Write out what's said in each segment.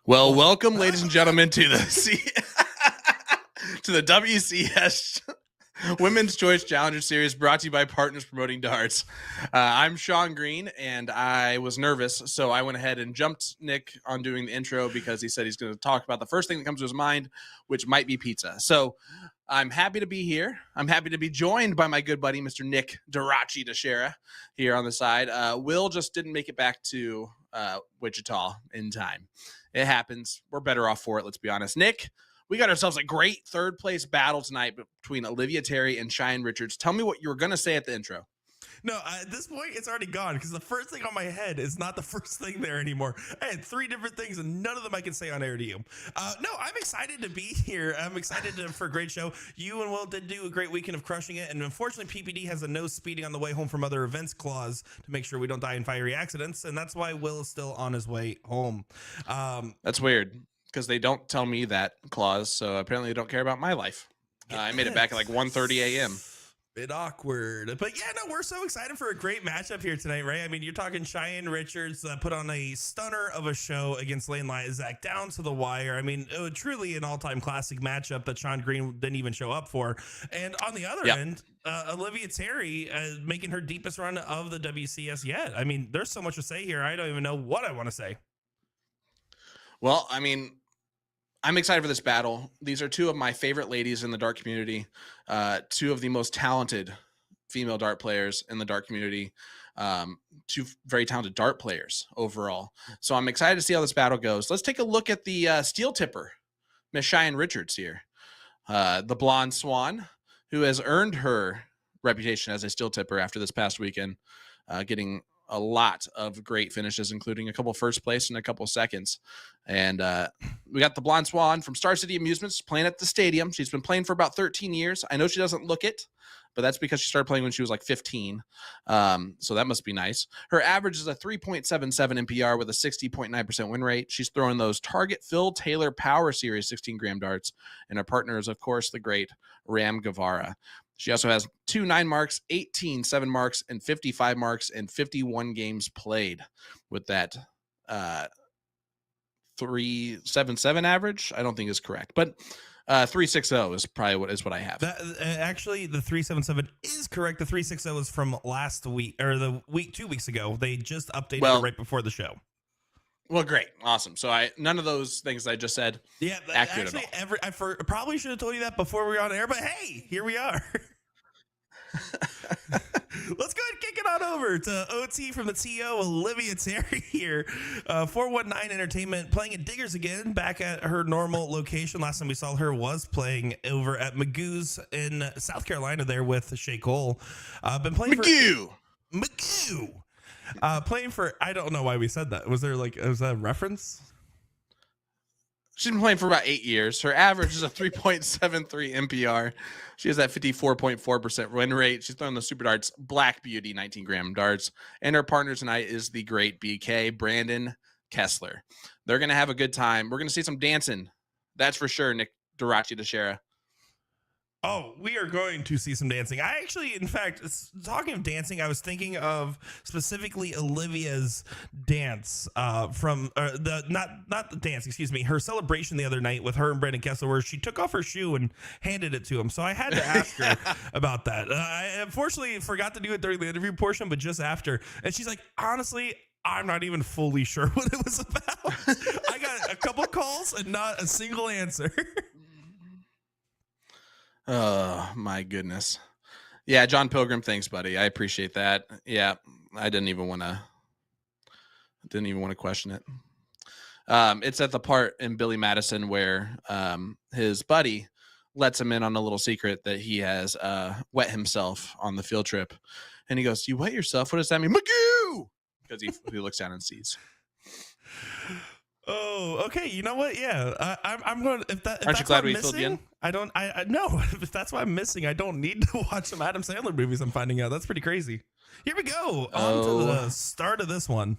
Well, welcome, ladies and gentlemen, to the to the WCS Women's Choice Challenger Series, brought to you by Partners Promoting Darts. I'm Sean Green, and I was nervous, so I went ahead and jumped Nick on doing the intro because he said he's going to talk about the first thing that comes to his mind, which might be pizza. So I'm happy to be here. I'm happy to be joined by my good buddy, Mr. Nick Durachi Teixeira, here on the side. Will just didn't make it back to Wichita in time. It happens. We're better off for it, let's be honest. Nick, we got ourselves a great third place battle tonight between Olivia Terry and Cheyenne Richards. Tell me what you were going to say at the intro. No, at this point, it's already gone because the first thing on my head is not the first thing there anymore. I had three different things, and none of them I can say on air to you. No, I'm excited to be here. I'm excited for a great show. You and Will did do a great weekend of crushing it, and unfortunately, PPD has a no speeding on the way home from other events clause to make sure we don't die in fiery accidents, and that's why Will is still on his way home. That's weird because they don't tell me that clause, so apparently they don't care about my life. I made it back at like 1:30 a.m. Bit awkward, but yeah, no, we're so excited for a great matchup here tonight, right? I mean, you're talking Cheyenne Richards put on a stunner of a show against Lane Lyzak down to the wire. I mean, truly an all-time classic matchup that Sean Green didn't even show up for. And on the other end, Olivia Terry making her deepest run of the WCS yet. I mean, there's so much to say here. I don't even know what I want to say. Well, I mean, I'm excited for this battle. These are two of my favorite ladies in the dart community, two of the most talented female dart players in the dart community, two very talented dart players overall. So I'm excited to see how this battle goes. Let's take a look at the steel tipper, Miss Cheyenne Richards here, the blonde swan, who has earned her reputation as a steel tipper after this past weekend, getting a lot of great finishes, including a couple first place and a couple seconds. And we got the blonde swan from Star City Amusements playing at the stadium. She's been playing for about 13 years. I know she doesn't look it, but that's because she started playing when she was like 15. So that must be nice. Her average is a 3.77 MPR with a 60.9% win rate. She's throwing those Target Phil Taylor Power Series 16 gram darts. And her partner is, of course, the great Ram Guevara. She also has 2 9 marks, 18 7 marks, and 55 marks and 51 games played with that 3.77 average. I don't think is correct, but 3.60 is probably what I have. Actually, the 3.77 is correct. The 3.60 is from last week or the week 2 weeks ago. They just updated it right before the show. Well, great. Awesome. So none of those things I just said. Yeah, accurate actually, at all. I probably should have told you that before we were on air, but hey, here we are. Let's go ahead and kick it on over to OT from the TO, Olivia Terry here. 419 Entertainment playing at Diggers again, back at her normal location. Last time we saw her was playing over at Magoo's in South Carolina there with Shay Cole. Been playing Magoo. Playing for, I don't know why we said that. Was that a reference? She's been playing for about 8 years. Her average is a 3.73 MPR. She has that 54.4% win rate. She's throwing the super darts, Black Beauty 19 gram darts. And her partner tonight is the great BK, Brandon Kessler. They're going to have a good time. We're going to see some dancing. That's for sure, Nick Durachi Teixeira. Oh, we are going to see some dancing. I actually, in fact, talking of dancing, I was thinking of specifically Olivia's dance from her celebration the other night with her and Brandon Kessler, where she took off her shoe and handed it to him. So I had to ask her about that. I unfortunately forgot to do it during the interview portion, but just after. And she's like, honestly, I'm not even fully sure what it was about. I got a couple calls and not a single answer. Oh my goodness. Yeah, John Pilgrim, thanks, buddy. I appreciate that. Yeah, I didn't even want to question it. It's at the part in Billy Madison where his buddy lets him in on a little secret that he has wet himself on the field trip. And he goes, "You wet yourself? What does that mean?" Magoo! Because he looks down and sees. Oh, okay. You know what? Yeah, I'm going. Aren't you glad we filled you in? I no. If that's why I'm missing, I don't need to watch some Adam Sandler movies. I'm finding out that's pretty crazy. Here we go. On to the start of this one.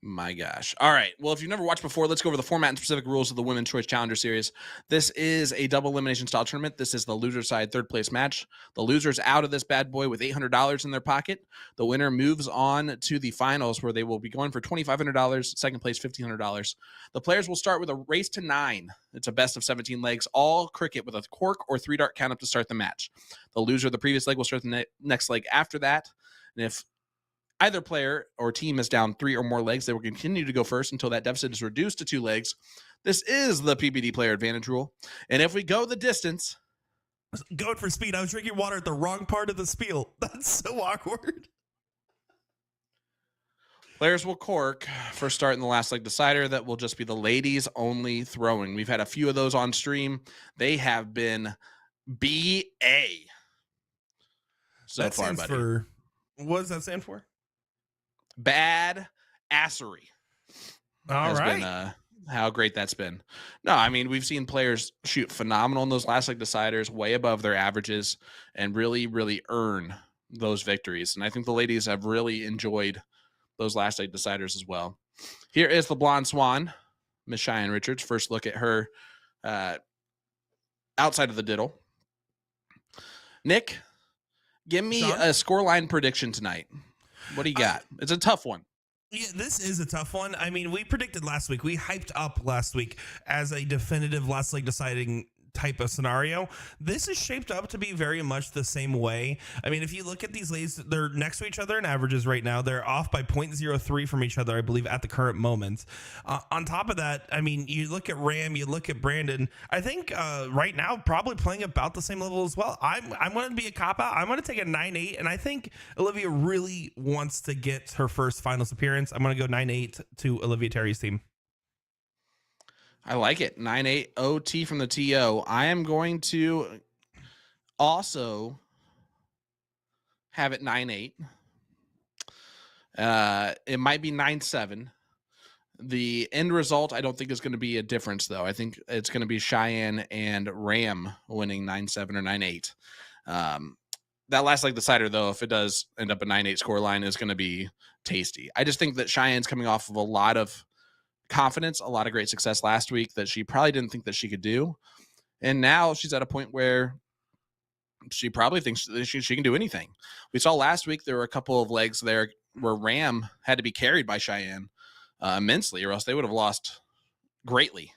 My gosh. All right. Well, if you've never watched before, let's go over the format and specific rules of the Women's Choice Challenger Series. This is a double elimination style tournament. This is the loser side third place match. The loser's out of this bad boy with $800 in their pocket. The winner moves on to the finals where they will be going for $2,500, second place $1,500. The players will start with a race to 9. It's a best of 17 legs, all cricket with a cork or 3-dart count up to start the match. The loser of the previous leg will start the next leg after that. And if either player or team is down 3 or more legs, they will continue to go first until that deficit is reduced to 2 legs. This is the PBD player advantage rule. And if we go the distance... Going for speed. I was drinking water at the wrong part of the spiel. That's so awkward. Players will cork for start in the last leg decider. That will just be the ladies only throwing. We've had a few of those on stream. They have been BA so that far, buddy. What does that stand for? Bad assery. All right. Been, how great that's been. No, I mean, we've seen players shoot phenomenal in those last leg deciders, way above their averages, and really, really earn those victories. And I think the ladies have really enjoyed those last leg deciders as well. Here is the Blonde Swan, Miss Cheyenne Richards. First look at her outside of the diddle. Nick, give me Sean? a scoreline prediction tonight. What do you got? It's a tough one. Yeah, this is a tough one. I mean, we predicted last week. We hyped up last week as a definitive last leg deciding type of scenario. This is shaped up to be very much the same way. I mean, if you look at these ladies, they're next to each other in averages right now. They're off by 0.03 from each other, I believe, at the current moment. On top of that, I mean, you look at Ram, you look at Brandon. I think right now probably playing about the same level as well. I'm going to be a cop-out. I'm going to take a 9-8, and I think Olivia really wants to get her first finals appearance. I'm going to go 9-8 to Olivia Terry's team. I like it. 9-8 OT from the TO. I am going to also have it 9-8. It might be 9-7. The end result, I don't think is going to be a difference, though. I think it's going to be Cheyenne and Ram winning 9-7 or 9-8. That last leg decider, though, if it does end up a 9-8 scoreline, is going to be tasty. I just think that Cheyenne's coming off of a lot of confidence, a lot of great success last week that she probably didn't think that she could do. And now she's at a point where she probably thinks that she can do anything. We saw last week there were a couple of legs there where Ram had to be carried by Cheyenne immensely, or else they would have lost greatly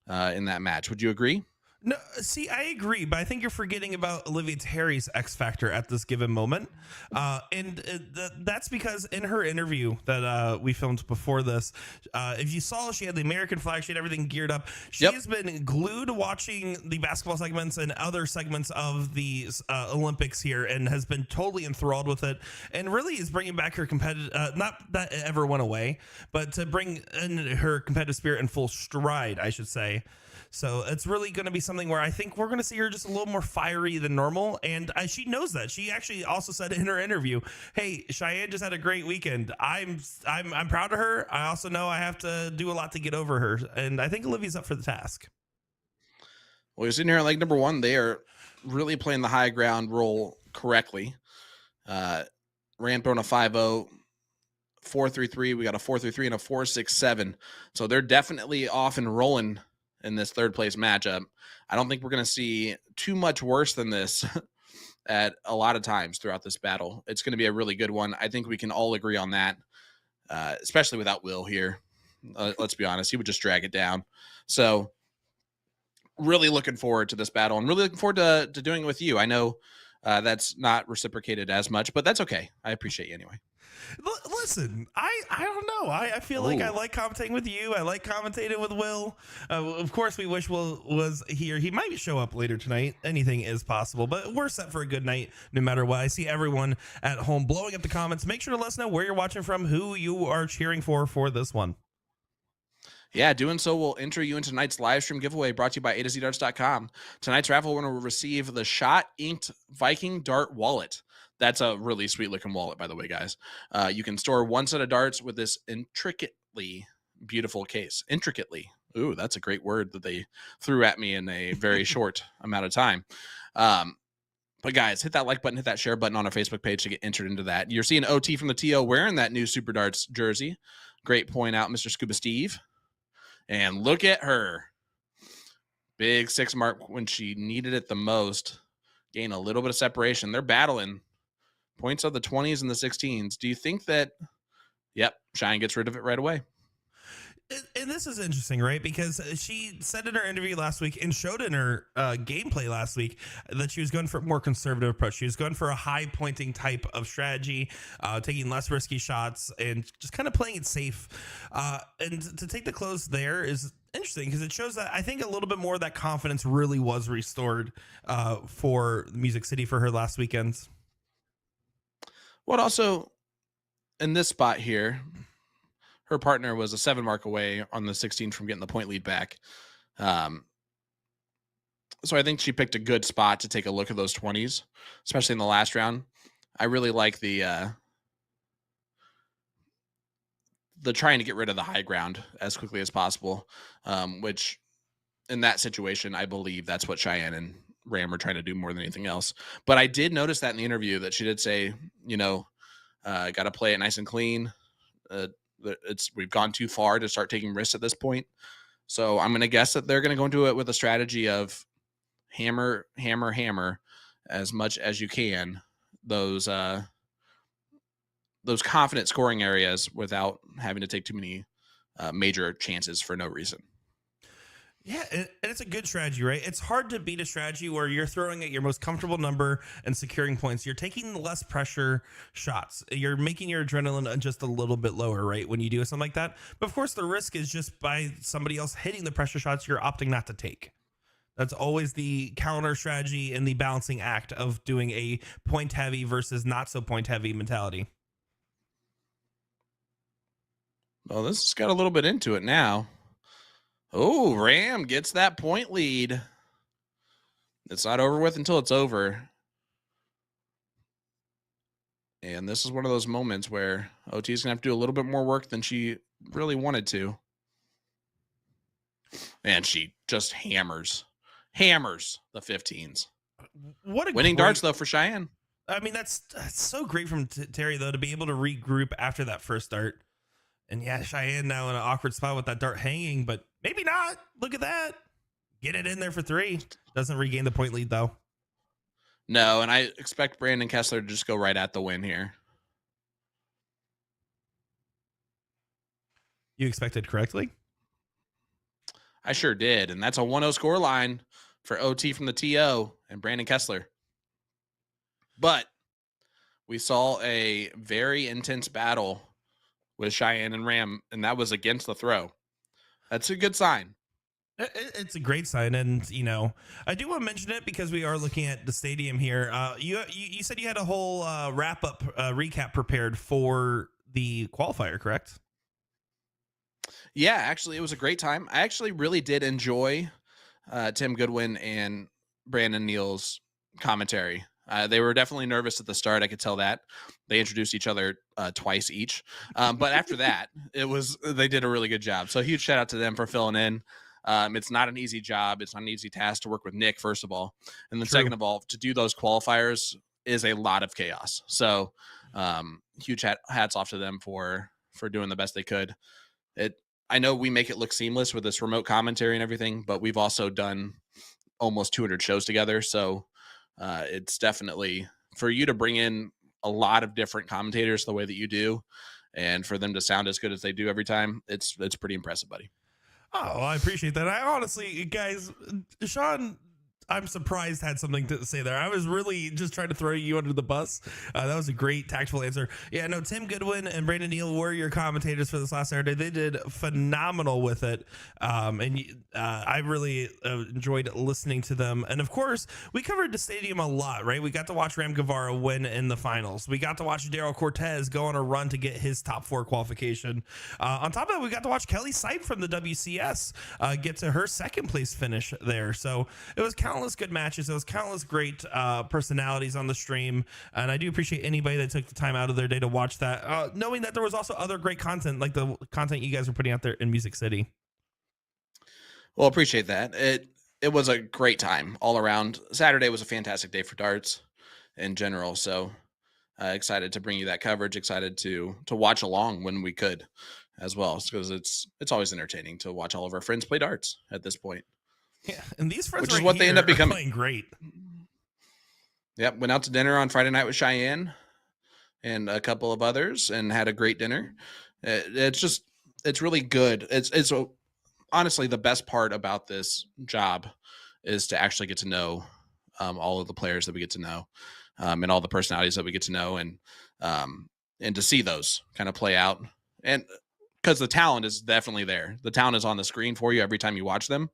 in that match. Would you agree? No, see, I agree, but I think you're forgetting about Olivia Terry's X factor at this given moment. That's because in her interview that we filmed before this, if you saw, she had the American flag, she had everything geared up. She has been glued watching the basketball segments and other segments of the Olympics here and has been totally enthralled with it and really is bringing back her competitive, not that it ever went away, but to bring in her competitive spirit in full stride, I should say. So it's really going to be something where I think we're going to see her just a little more fiery than normal. And she knows that. She actually also said in her interview, hey, Cheyenne just had a great weekend. I'm proud of her. I also know I have to do a lot to get over her. And I think Olivia's up for the task. Well, you're sitting here at leg number 1. They are really playing the high ground role correctly. Ram throwing a 5-0. 4-3-3. We got a 4-3-3 and a 4-6-7. So they're definitely off and rolling in this third place matchup. I don't think we're going to see too much worse than this at a lot of times throughout this battle. It's going to be a really good one. I think we can all agree on that, especially without Will here. Let's be honest. He would just drag it down. So really looking forward to this battle and really looking forward to doing it with you. I know that's not reciprocated as much, but that's okay. I appreciate you anyway. Listen, I don't know. I feel like I like commentating with you. I like commentating with Will. Of course, we wish Will was here. He might show up later tonight. Anything is possible, but we're set for a good night no matter what. I see everyone at home blowing up the comments. Make sure to let us know where you're watching from, who you are cheering for this one. Yeah, doing so will enter you into tonight's live stream giveaway brought to you by A2ZDarts.com. Tonight's raffle winner will receive the Shot Inked Viking Dart Wallet. That's a really sweet looking wallet, by the way, guys. You can store one set of darts with this intricately beautiful case. Intricately. Ooh, that's a great word that they threw at me in a very short amount of time. But guys, hit that like button, hit that share button on our Facebook page to get entered into that. You're seeing OT from the TO wearing that new Super Darts jersey. Great point out, Mr. Scuba Steve. And look at her. Big 6 mark when she needed it the most. Gain a little bit of separation. They're battling points of the 20s and the 16s. Do you think that, yep, Cheyenne gets rid of it right away? And this is interesting, right? Because she said in her interview last week and showed in her gameplay last week that she was going for a more conservative approach. She was going for a high pointing type of strategy, taking less risky shots and just kind of playing it safe. And to take the close there is interesting because it shows that I think a little bit more of that confidence really was restored for Music City for her last weekend. Well, also in this spot here, her partner was a 7 mark away on the 16 from getting the point lead back. So I think she picked a good spot to take a look at those 20s, especially in the last round. I really like the trying to get rid of the high ground as quickly as possible, which in that situation, I believe that's what Cheyenne and Ram are trying to do more than anything else. But I did notice that in the interview that she did say, got to play it nice and clean. We've gone too far to start taking risks at this point. So I'm going to guess that they're going to go into it with a strategy of hammer, hammer, hammer as much as you can. Those confident scoring areas without having to take too many major chances for no reason. Yeah, and it's a good strategy, right? It's hard to beat a strategy where you're throwing at your most comfortable number and securing points. You're taking less pressure shots. You're making your adrenaline just a little bit lower, right, when you do something like that. But of course, the risk is just by somebody else hitting the pressure shots you're opting not to take. That's always the counter strategy and the balancing act of doing a point heavy versus not so point heavy mentality. Well, this has got a little bit into it now. Oh, Ram gets that point lead. It's not over with until it's over. And this is one of those moments where OT is going to have to do a little bit more work than she really wanted to. And she just hammers the 15s. What a winning darts, though, for Cheyenne. I mean, that's so great from Terry, though, to be able to regroup after that first dart. And yeah, Cheyenne now in an awkward spot with that dart hanging, but maybe not. Look at that. Get it in there for 3. Doesn't regain the point lead, though. No, and I expect Brandon Kessler to just go right at the win here. You expected correctly? I sure did. And that's a 1-0 score line for OT from the TO and Brandon Kessler. But we saw a very intense battle with Cheyenne and Ram, and that was against the throw. That's a good sign. It's a great sign, and I do want to mention it because we are looking at the stadium here. You said you had a whole wrap up recap prepared for the qualifier, correct? Yeah, actually, it was a great time. I actually really did enjoy Tim Goodwin and Brandon Neal's commentary. They were definitely nervous at the start. I could tell that. They introduced each other twice each. But after that, they did a really good job. So huge shout out to them for filling in. It's not an easy job. It's not an easy task to work with Nick, first of all. And then second of all, to do those qualifiers is a lot of chaos. So huge hats off to them for doing the best they could. I know we make it look seamless with this remote commentary and everything, but we've also done almost 200 shows together. So it's definitely for you to bring in a lot of different commentators the way that you do, and for them to sound as good as they do every time. It's pretty impressive, buddy. Oh, I appreciate that. I honestly, guys, Sean, I'm surprised had something to say there. I was really just trying to throw you under the bus. That was a great tactful answer. Yeah, no, Tim Goodwin and Brandon Neal were your commentators for this last Saturday. They did phenomenal with it. I really enjoyed listening to them. And of course, we covered the stadium a lot, right? We got to watch Ram Guevara win in the finals. We got to watch Daryl Cortez go on a run to get his top 4 qualification. On top of that, we got to watch Kelly Sipe from the WCS get to her second place finish there. So it was countless good matches. There was countless great personalities on the stream, and I do appreciate anybody that took the time out of their day to watch that, knowing that there was also other great content like the content you guys were putting out there in Music City. Well, appreciate that. It was a great time all around. Saturday was a fantastic day for darts. in general. So excited to bring you that coverage. Excited to watch along when we could, as well, because it's always entertaining to watch all of our friends play darts at this point. Yeah, and these friends Which is right what they here end up are becoming. playing great. Yep, went out to dinner on Friday night with Cheyenne and a couple of others, and had a great dinner. It's really good. It's honestly the best part about this job is to actually get to know all of the players that we get to know, and all the personalities that we get to know, and to see those kind of play out. And because the talent is definitely there, the talent is on the screen for you every time you watch them.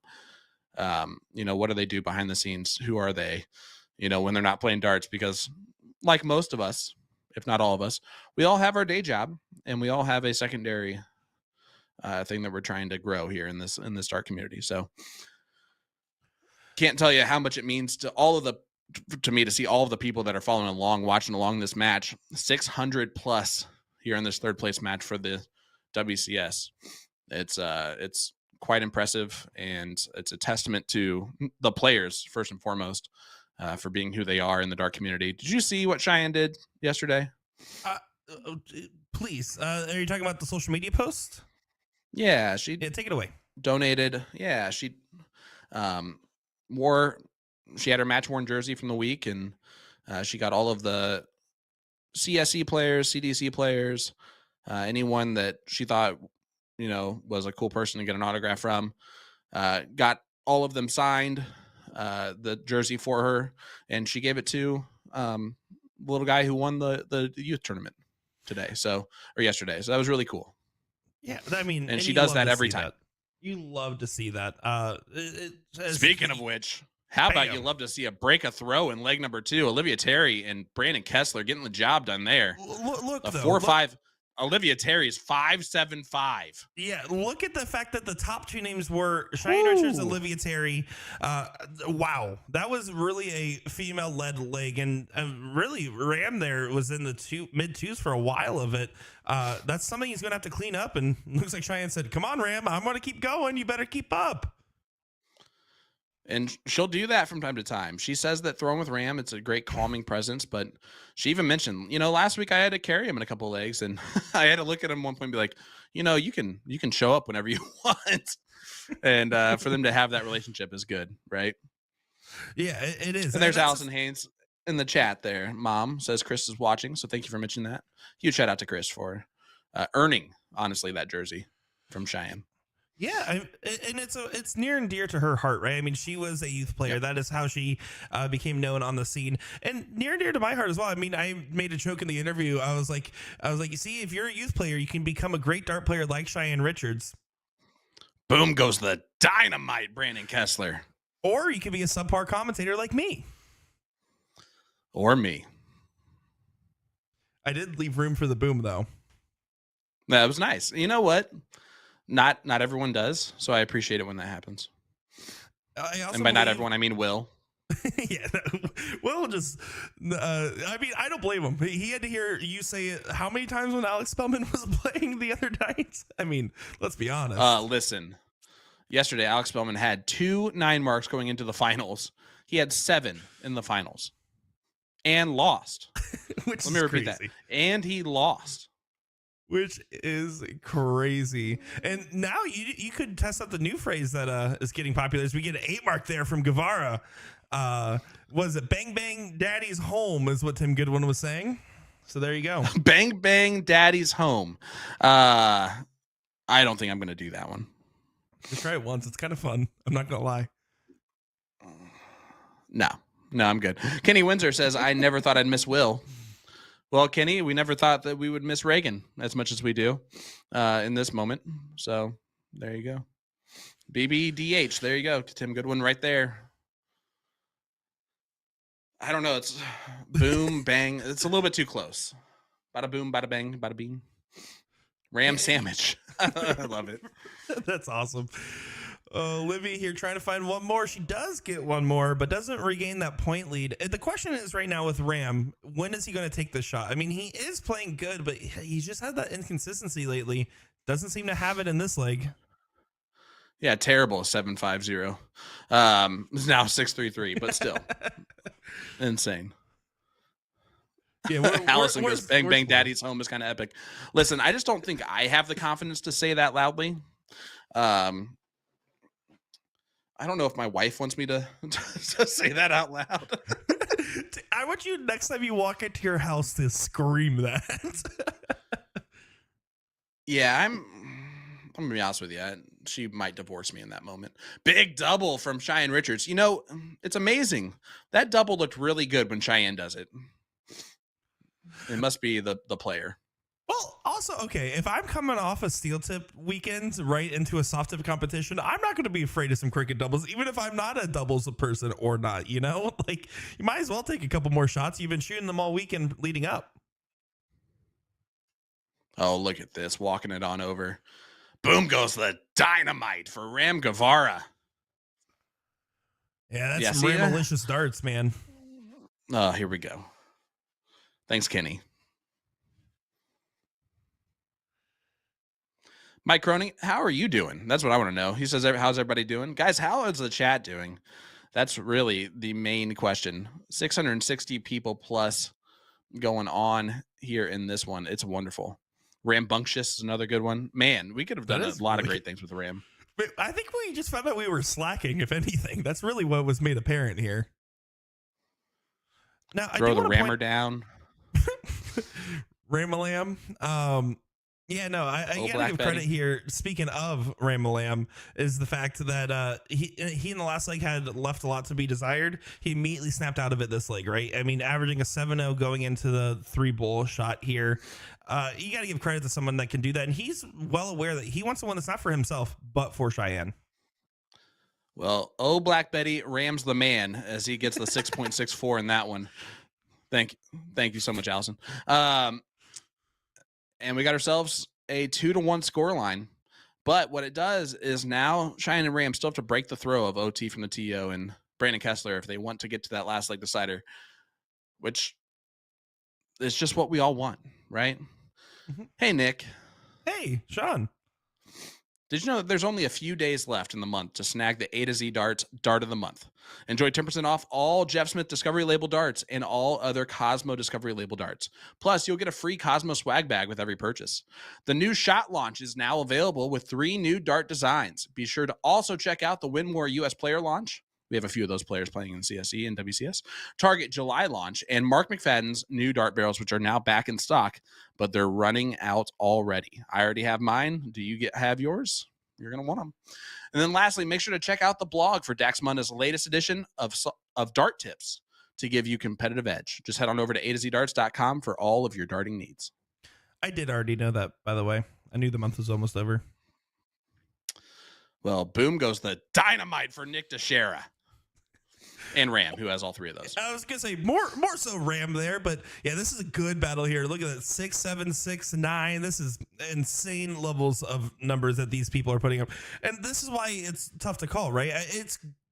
What do they do behind the scenes? Who are they? When they're not playing darts, because like most of us, if not all of us, we all have our day job, and we all have a secondary thing that we're trying to grow here in this dart community. So can't tell you how much it means to me to see all of the people that are following along, watching along this match. 600 plus here in this third place match for the WCS. It's quite impressive, and it's a testament to the players first and foremost, for being who they are in the dart community. Did you see what Cheyenne did yesterday? Please, are you talking about the social media post? Yeah, she take it away. Donated. Yeah, she she had her match worn jersey from the week, and she got all of the CSE players, CDC players, anyone that she thought was a cool person to get an autograph from, got all of them signed the jersey for her, and she gave it to the little guy who won the youth tournament yesterday. So that was really cool. Yeah, I mean, and she does that every time. You love to see that. Speaking of which, how about you love to see a break a throw in leg number 2? Olivia Terry and Brandon Kessler getting the job done there. Look, the 4-5. Olivia Terry's 5.75. Yeah, look at the fact that the top two names were Cheyenne Richards and Olivia Terry. Wow, that was really a female-led leg, and really Ram there was in the mid-twos for a while of it. That's something he's going to have to clean up, and looks like Cheyenne said, come on, Ram, I'm going to keep going. You better keep up. And she'll do that from time to time. She says that throwing with Ram, it's a great calming presence. But she even mentioned, last week I had to carry him in a couple of legs, and I had to look at him at one point and be like, you can show up whenever you want. And for them to have that relationship is good, right? Yeah, it is. And there's Allison Haynes in the chat there. Mom says Chris is watching, so thank you for mentioning that. Huge shout out to Chris for earning, honestly, that jersey from Cheyenne. Yeah, and it's near and dear to her heart, right? I mean, she was a youth player. Yep. That is how she became known on the scene, and near and dear to my heart as well. I mean, I made a joke in the interview. I was like, you see, if you're a youth player, you can become a great dart player like Cheyenne Richards. Boom goes the dynamite, Brandon Kessler. Or you could be a subpar commentator like me. Or me. I did leave room for the boom, though. That was nice. You know what? Not everyone does, so I appreciate it when that happens. And by not everyone, I mean Will. Yeah, Will just. I mean, I don't blame him. He had to hear you say it how many times when Alex Spellman was playing the other night. I mean, let's be honest. Listen, yesterday Alex Spellman had 2 9 marks going into the finals. He had 7 in the finals, and lost. Let me repeat that. And he lost. Which is crazy. And now you could test out the new phrase that is getting popular. As we get an 8 mark there from Guevara. Was it bang bang daddy's home is what Tim Goodwin was saying. So there you go. Bang bang daddy's home. I don't think I'm going to do that one. Just try it once. It's kind of fun. I'm not going to lie. No, I'm good. Kenny Windsor says, I never thought I'd miss Will. Well, Kenny, we never thought that we would miss Reagan as much as we do in this moment. So there you go. BBDH. There you go. Tim Goodwin right there. I don't know. It's boom, bang. It's a little bit too close. Bada boom, bada bang, bada bing. Ram sandwich. I love it. That's awesome. Olivia here trying to find one more. She does get one more, but doesn't regain that point lead. The question is right now with Ram, when is he going to take the shot? I mean, he is playing good, but he's just had that inconsistency lately. Doesn't seem to have it in this leg. Yeah, terrible 7.50. It's now 6.33, but still insane. Yeah, Allison goes, bang, bang, spoiled. daddy's home is kind of epic. Listen, I just don't think I have the confidence to say that loudly. Um, I don't know if my wife wants me to, to say that out loud. I want you next time you walk into your house to scream that. Yeah, I'm gonna be honest with you. She might divorce me in that moment. Big double from Cheyenne Richards. You know, it's amazing. That double looked really good when Cheyenne does it. It must be the player. Well, also, okay, if I'm coming off a steel tip weekend right into a soft tip competition, I'm not going to be afraid of some cricket doubles, even if I'm not a doubles person or not, you know? Like, you might as well take a couple more shots. You've been shooting them all weekend leading up. Oh, look at this. Walking it on over. Boom goes the dynamite for Ram Guevara. Yeah, that's some malicious darts, man. Oh, here we go. Thanks, Kenny. Mike Croning, how are you doing? That's what I want to know. He says, how's everybody doing? Guys, how is the chat doing? That's really the main question. 660 people plus going on here in this one. It's wonderful. Rambunctious is another good one. Man, we could have done a lot of great things with Ram. I think we just found out we were slacking, if anything. That's really what was made apparent here. Now, throw the rammer down. Ramalam. Yeah, no, I gotta give credit here. Speaking of Ramalam, is the fact that he in the last leg had left a lot to be desired. He immediately snapped out of it this leg, right? I mean, averaging a 7-0 going into the 3-bowl shot here. You got to give credit to someone that can do that, and he's well aware that he wants someone that's not for himself, but for Cheyenne. Well, Black Betty rams the man as he gets the 6.64 in that one. Thank you so much, Allison. And we got ourselves a 2-1 score line. But what it does is now Cheyenne and Ram still have to break the throw of OT from the TO and Brandon Kessler if they want to get to that last leg decider, which is just what we all want, right? Mm-hmm. Hey, Nick. Hey, Sean. Did you know that there's only a few days left in the month to snag the A to Z Darts Dart of the Month? Enjoy 10% off all Jeff Smith Discovery Label darts and all other Cosmo Discovery Label darts. Plus, you'll get a free Cosmo swag bag with every purchase. The new shot launch is now available with 3 new dart designs. Be sure to also check out the Winmore US player launch. We have a few of those players playing in CSE and WCS. Target July launch and Mark McFadden's new dart barrels, which are now back in stock, but they're running out already. I already have mine. Do you have yours? You're going to want them. And then lastly, make sure to check out the blog for Dax Munda's latest edition of dart tips to give you competitive edge. Just head on over to atozdarts.com for all of your darting needs. I did already know that, by the way. I knew the month was almost over. Well, boom goes the dynamite for Nick Teixeira. And Ram, who has all 3 of those. I was going to say more so Ram there, but yeah, this is a good battle here. Look at that, 6, 7, 6, 9. This is insane levels of numbers that these people are putting up. And this is why it's tough to call, right?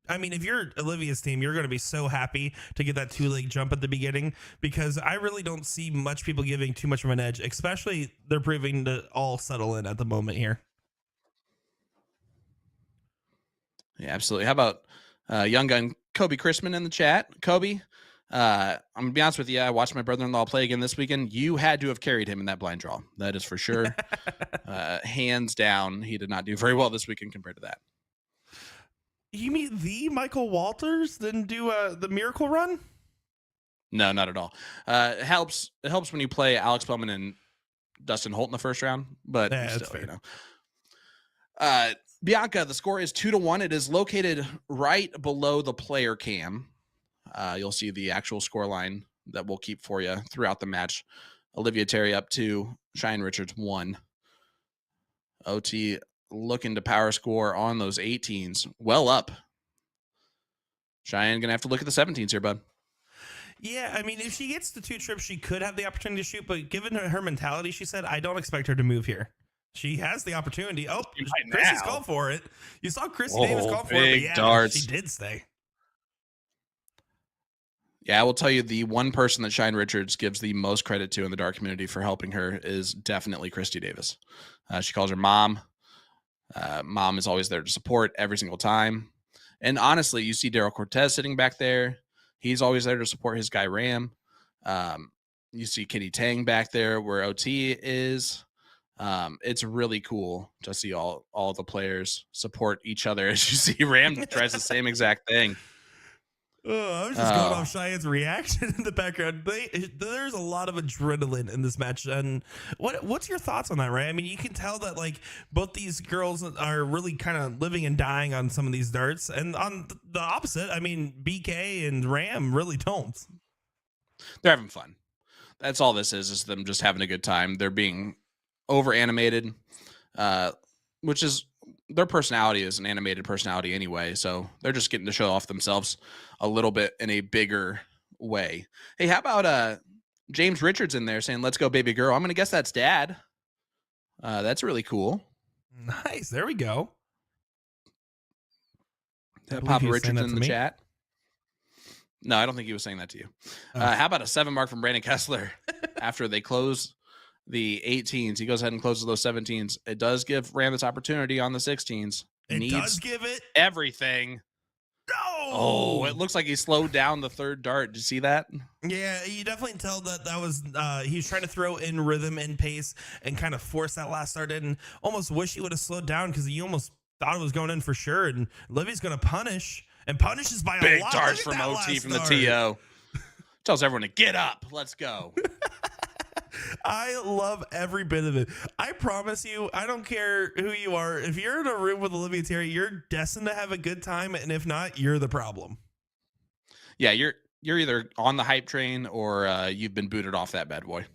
I mean, if you're Olivia's team, you're going to be so happy to get that 2-leg jump at the beginning, because I really don't see much people giving too much of an edge, especially they're proving to all settle in at the moment here. Yeah, absolutely. How about young gun Kobe Chrisman in the chat? Kobe, I'm gonna be honest with you. I watched my brother-in-law play again this weekend. You had to have carried him in that blind draw. That is for sure. Hands down, he did not do very well this weekend compared to that. You mean the Michael Walters didn't do the miracle run? No, not at all. It helps when you play Alex Bowman and Dustin Holt in the first round, but yeah, still, you know. Bianca, the score is 2-1. It is located right below the player cam. You'll see the actual score line that we'll keep for you throughout the match. Olivia Terry up 2, Cheyenne Richards 1. OT looking to power score on those 18s. Well up. Cheyenne going to have to look at the 17s here, bud. Yeah, I mean, if she gets the 2 trips, she could have the opportunity to shoot, but given her mentality, she said, I don't expect her to move here. She has the opportunity. Oh, Chrissy's called for it. You saw Chrissy Davis call for it, but yeah, darts. She did stay. Yeah, I will tell you, the one person that Cheyenne Richards gives the most credit to in the dart community for helping her is definitely Christy Davis. She calls her mom. Mom is always there to support every single time. And honestly, you see Daryl Cortez sitting back there. He's always there to support his guy Ram. You see Kenny Tang back there where OT is. It's really cool to see all the players support each other. As you see, Ram tries the same exact thing. Oh, I was just going off Cheyenne's reaction in the background. There's a lot of adrenaline in this match. And what's your thoughts on that, right? I mean, you can tell that like both these girls are really kind of living and dying on some of these darts. And on the opposite, I mean, BK and Ram really don't. They're having fun. That's all this is them just having a good time. They're being over animated, which is their personality is an animated personality anyway. So they're just getting to show off themselves a little bit in a bigger way. Hey, how about James Richards in there saying, "Let's go, baby girl"? I'm going to guess that's dad. That's really cool. Nice. There we go. Papa Richards in the chat. No, I don't think he was saying that to you. How about a 7 mark from Brandon Kessler after they close the 18s? He goes ahead and closes those 17s. It does give Ram this opportunity on the 16s. It does give it everything. No. Oh, it looks like he slowed down the third dart. Did you see that? Yeah, you definitely tell that was he was trying to throw in rhythm and pace and kind of force that last dart in. Almost wish he would have slowed down because he almost thought it was going in for sure. And Olivia's going to punish and punishes by big a lot. Big darts from OT from the TO. Tells everyone to get up. Let's go. I love every bit of it. I promise you, I don't care who you are. If you're in a room with Olivia Terry, you're destined to have a good time. And if not, you're the problem. Yeah, you're either on the hype train or you've been booted off that bad boy.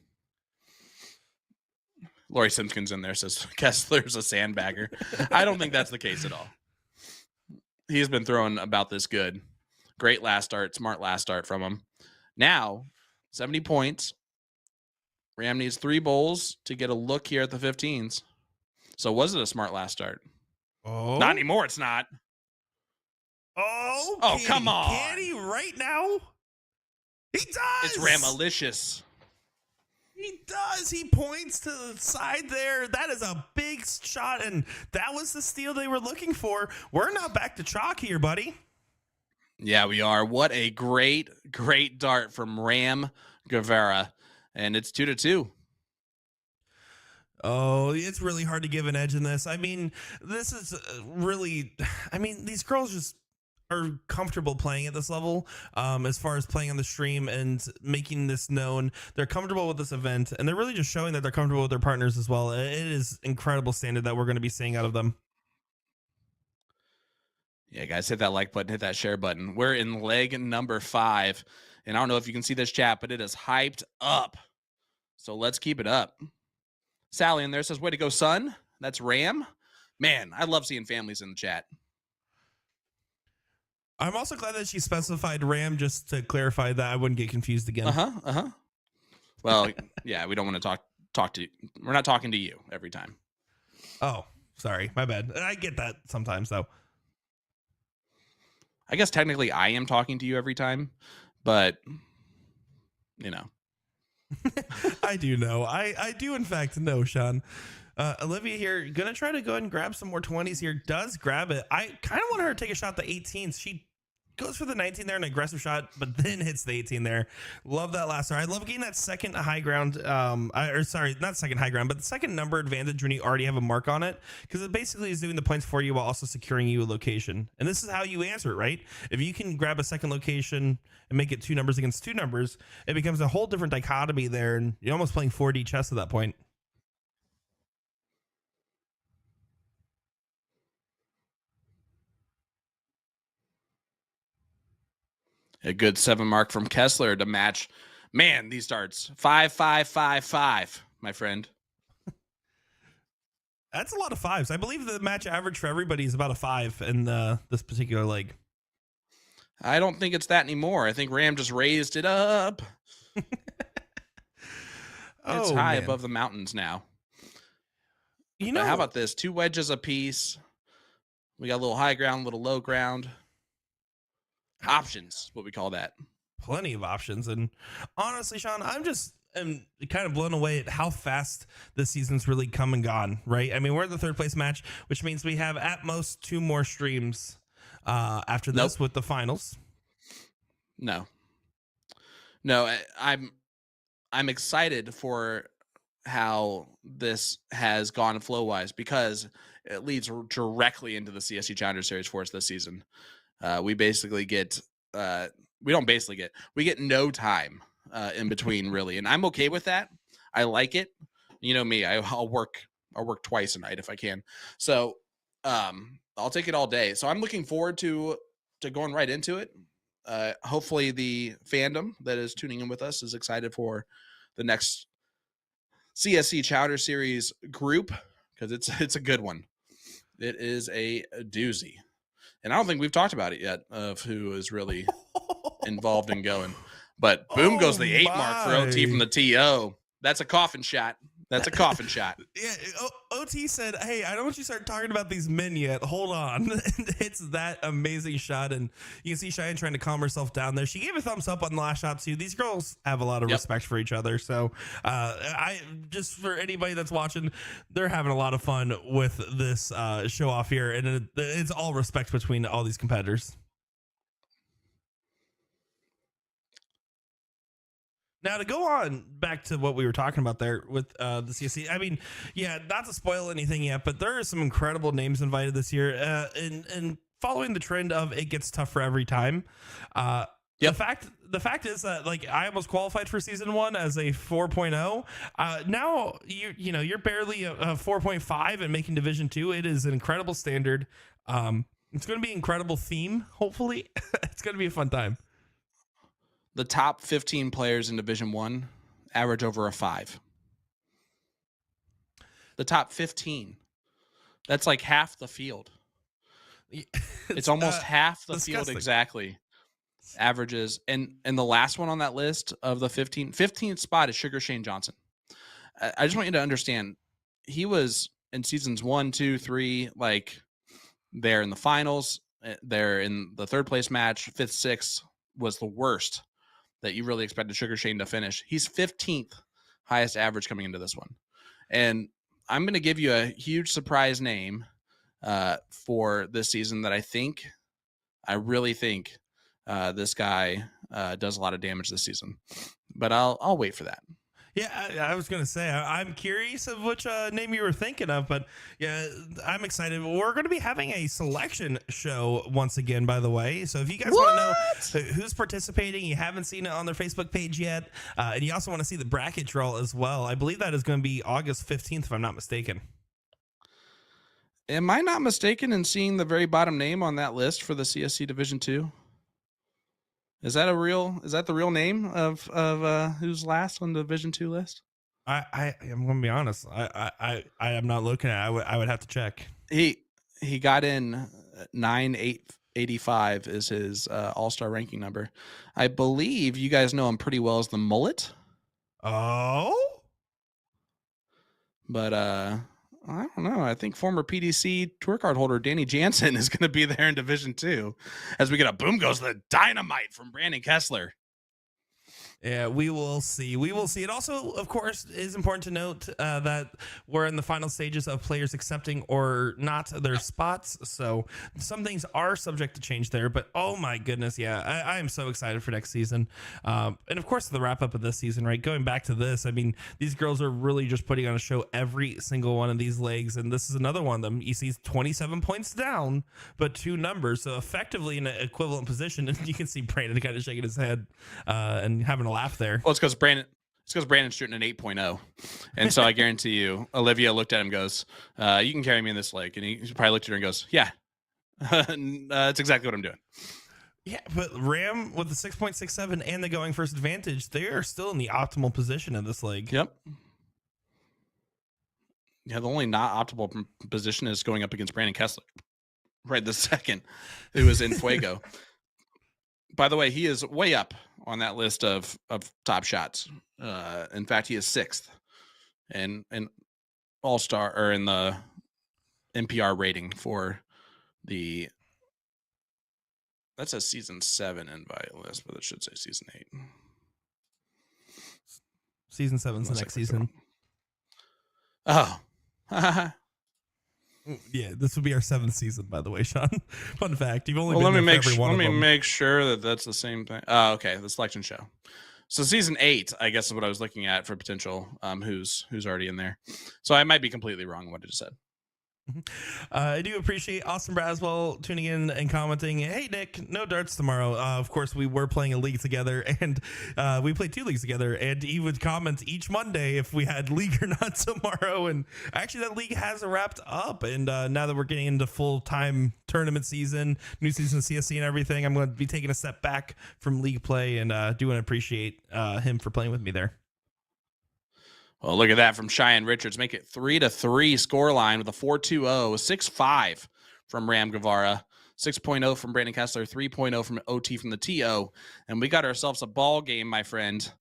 Lori Simpkins in there says Kessler's a sandbagger. I don't think that's the case at all. He's been throwing about this good. Great last start, smart last start from him. Now, 70 points. Ram needs 3 bowls to get a look here at the 15s. So was it a smart last start? Oh, not anymore. It's not. Oh, come on. Can he right now? He does. It's Ramalicious. He does. He points to the side there. That is a big shot, and that was the steal they were looking for. We're not back to chalk here, buddy. Yeah, we are. What a great, great dart from Ram Guevara. And it's 2-2. Oh, it's really hard to give an edge in this. I mean, this is really, I mean, these girls just are comfortable playing at this level as far as playing on the stream and making this known. They're comfortable with this event, and they're really just showing that they're comfortable with their partners as well. It is incredible standard that we're going to be seeing out of them. Yeah, guys, hit that like button, hit that share button. We're in leg number 5, and I don't know if you can see this chat, but it is hyped up. So let's keep it up. Sally in there says, "Way to go, son." That's Ram. Man, I love seeing families in the chat. I'm also glad that she specified Ram just to clarify that I wouldn't get confused again. Well, yeah, we don't want to talk to you. We're not talking to you every time. Oh, sorry. My bad. I get that sometimes, though. I guess technically I am talking to you every time, but, you know. I do know. I do, in fact, know, Sean. Olivia here, gonna try to go ahead and grab some more 20s here. Does grab it. I kind of want her to take a shot at the 18s. She goes for the 19 there, an aggressive shot, but then hits the 18 there. Love that last start. I love getting that second high ground. Or sorry, not second high ground, but the second number advantage when you already have a mark on it, because it basically is doing the points for you while also securing you a location. And this is how you answer it, right? If you can grab a second location and make it 2 numbers against 2 numbers, it becomes a whole different dichotomy there, and you're almost playing 4D chess at that point. A good 7 mark from Kessler to match. Man, these darts 5, 5, 5, 5, my friend. That's a lot of 5s. I believe the match average for everybody is about a 5 in this particular leg. I don't think it's that anymore. I think Ram just raised it up. It's high above the mountains now. You know, how about this? 2 wedges apiece. We got a little high ground, a little low ground. Options, what we call that. Plenty of options. And honestly, Sean, I'm kind of blown away at how fast this season's really come and gone, right? I mean, we're in the 3rd place match, which means we have at most 2 more streams after this with the finals. No, I'm excited for how this has gone flow wise because it leads directly into the CSC Challenger Series for us this season. We basically get we get no time in between really, and I'm okay with that. I like it. You know me, I'll work twice a night if I can. So I'll take it all day. So I'm looking forward to going right into it. Hopefully the fandom that is tuning in with us is excited for the next CSC Chowder Series group because it's a good one. It is a doozy, and I don't think we've talked about it yet of who is really involved in going. But boom goes the 8 mark for OT from the TO. That's a coffin shot. That's a coffin shot. Yeah, OT said, "Hey, I don't want you to start talking about these men yet. Hold on." It's that amazing shot, and you can see Cheyenne trying to calm herself down there. She gave a thumbs up on the last shot too. These girls have a lot of respect for each other. So, I just for anybody that's watching, they're having a lot of fun with this show off here, and it's all respect between all these competitors. Now to go on back to what we were talking about there with the CSC, I mean, yeah, not to spoil anything yet, but there are some incredible names invited this year, and following the trend of it gets tougher every time. The fact is that like I almost qualified for season 1 as a 4.0. Now you know you're barely a 4.5 and making Division 2. It is an incredible standard. It's going to be an incredible theme. Hopefully, it's going to be a fun time. The top 15 players in Division 1 average over a 5. The top 15. That's like half the field. It's almost half the disgusting. field exactly. Averages. And the last one on that list of the 15th spot is Sugar Shane Johnson. I just want you to understand, he was in seasons 1, 2, 3, like there in the finals, there in the third place match, 5th, 6th was the worst that you really expected Sugar Shane to finish. He's 15th highest average coming into this one. And I'm going to give you a huge surprise name for this season that I really think this guy does a lot of damage this season. But I'll wait for that. Yeah, I was going to say, I'm curious of which name you were thinking of, but yeah, I'm excited. We're going to be having a selection show once again, by the way. So if you guys want to know who's participating, you haven't seen it on their Facebook page yet, and you also want to see the bracket draw as well, I believe that is going to be August 15th, if I'm not mistaken. Am I not mistaken in seeing the very bottom name on that list for the CSC Division 2? Is that the real name of who's last on the Division 2 list? I am going to be honest. I am not looking at it. I would have to check. He got in 9,885 is his all-star ranking number. I believe you guys know him pretty well as the Mullet. Oh? But I don't know. I think former PDC tour card holder Danny Jansen is going to be there in Division 2 as we get a boom goes the dynamite from Brandon Kessler. Yeah, we will see. We will see. It also, of course, is important to note that we're in the final stages of players accepting or not their spots. So some things are subject to change there. But oh my goodness, yeah, I am so excited for next season. And of course, the wrap up of this season, right? Going back to this, I mean, these girls are really just putting on a show every single one of these legs. And this is another one of them. You see 27 points down, but 2 numbers. So effectively in an equivalent position. And you can see Brandon kind of shaking his head and having a laugh there. Well, it's because Brandon's shooting an 8.0. And so I guarantee you, Olivia looked at him and goes, you can carry me in this leg. And he probably looked at her and goes, yeah, that's exactly what I'm doing. Yeah, but Ram with the 6.67 and the going first advantage, they are still in the optimal position in this leg. Yep. Yeah, the only not optimal position is going up against Brandon Kessler right this second, who is in Fuego. By the way, he is way up on that list of top shots. In fact, he is 6th in all-star or in the NPR rating for the, that says season 7 invite list, but it should say season 8. Season 7's the next season. Oh. Yeah, this will be our 7th season, by the way, Sean. Fun fact. You've only been let me there for every one of them. make sure that that's the same thing. Oh, okay. The selection show. So season 8, I guess, is what I was looking at for potential who's already in there. So I might be completely wrong in what I just said. I do appreciate Austin Braswell tuning in and commenting. Hey, Nick, no darts tomorrow. Of course, we were playing a league together, and we played 2 leagues together. And he would comment each Monday if we had league or not tomorrow. And actually, that league has wrapped up. And now that we're getting into full time tournament season, new season of CSC and everything, I'm going to be taking a step back from league play, and do want to appreciate him for playing with me there. Well, look at that from Cheyenne Richards. Make it 3-3 scoreline with a 4-2-0, 6-5 from Ram Guevara, 6.0 from Brandon Kessler, 3.0 from OT from the TO. And we got ourselves a ball game, my friend.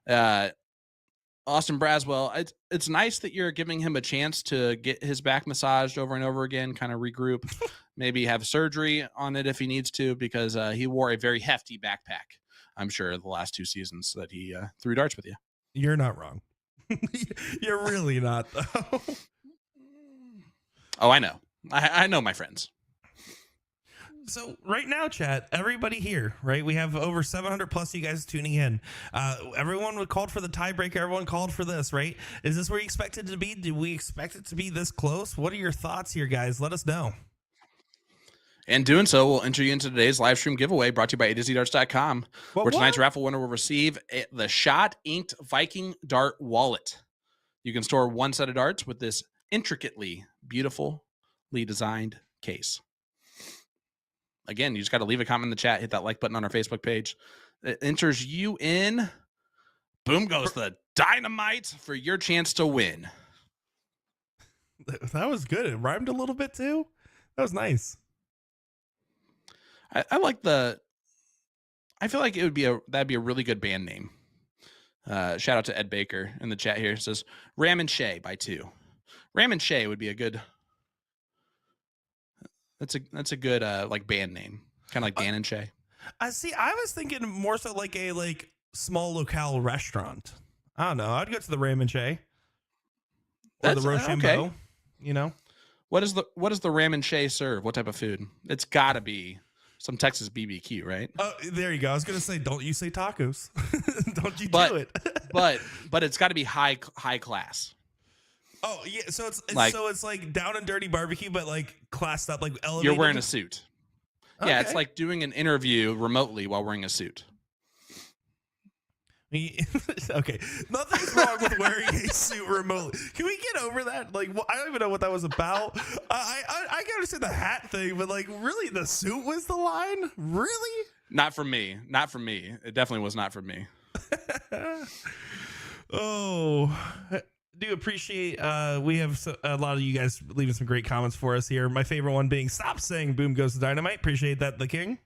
Austin Braswell, it's nice that you're giving him a chance to get his back massaged over and over again, kind of regroup, maybe have surgery on it if he needs to, because he wore a very hefty backpack, I'm sure, the last 2 seasons that he threw darts with you. You're not wrong. You're really not, though. Oh, I know. I know my friends. So right now, chat, everybody here, right? We have over 700 plus you guys tuning in. Everyone called for the tiebreaker. Everyone called for this, right? Is this where you expect it to be? Do we expect it to be this close? What are your thoughts here, guys? Let us know. And doing so, we'll enter you into today's live stream giveaway brought to you by A2ZDarts.com, where tonight's raffle winner will receive the Shot Inked Viking Dart Wallet. You can store 1 set of darts with this intricately, beautifully designed case. Again, you just got to leave a comment in the chat, hit that like button on our Facebook page. It enters you in. Boom goes the dynamite for your chance to win. That was good. It rhymed a little bit too. That was nice. I like the. I feel like that'd be a really good band name. Shout out to Ed Baker in the chat here. It says Ram and Shay by 2. Ram and Shay would be a good. That's a good like band name, kind of like Dan and Shay. I see. I was thinking more so like a small locale restaurant. I don't know. I'd go to the Ram and Shay or the Rochambeau. Okay. You know, what does the Ram and Shay serve? What type of food? It's got to be some Texas BBQ, right? Oh, there you go. I was gonna say, don't you say tacos? Don't you do it? but it's got to be high class. Oh yeah, so it's like down and dirty barbecue, but like classed up, like elevated. You're wearing a suit. Okay. Yeah, it's like doing an interview remotely while wearing a suit. Okay, nothing's wrong with wearing a suit remotely. Can we get over that? Like, I don't even know what that was about. I can understand the hat thing, but like, really, the suit was the line? Really? Not for me. Not for me. It definitely was not for me. Oh. Do appreciate we have a lot of you guys leaving some great comments for us here. My favorite one being stop saying boom goes to dynamite. Appreciate that, the king.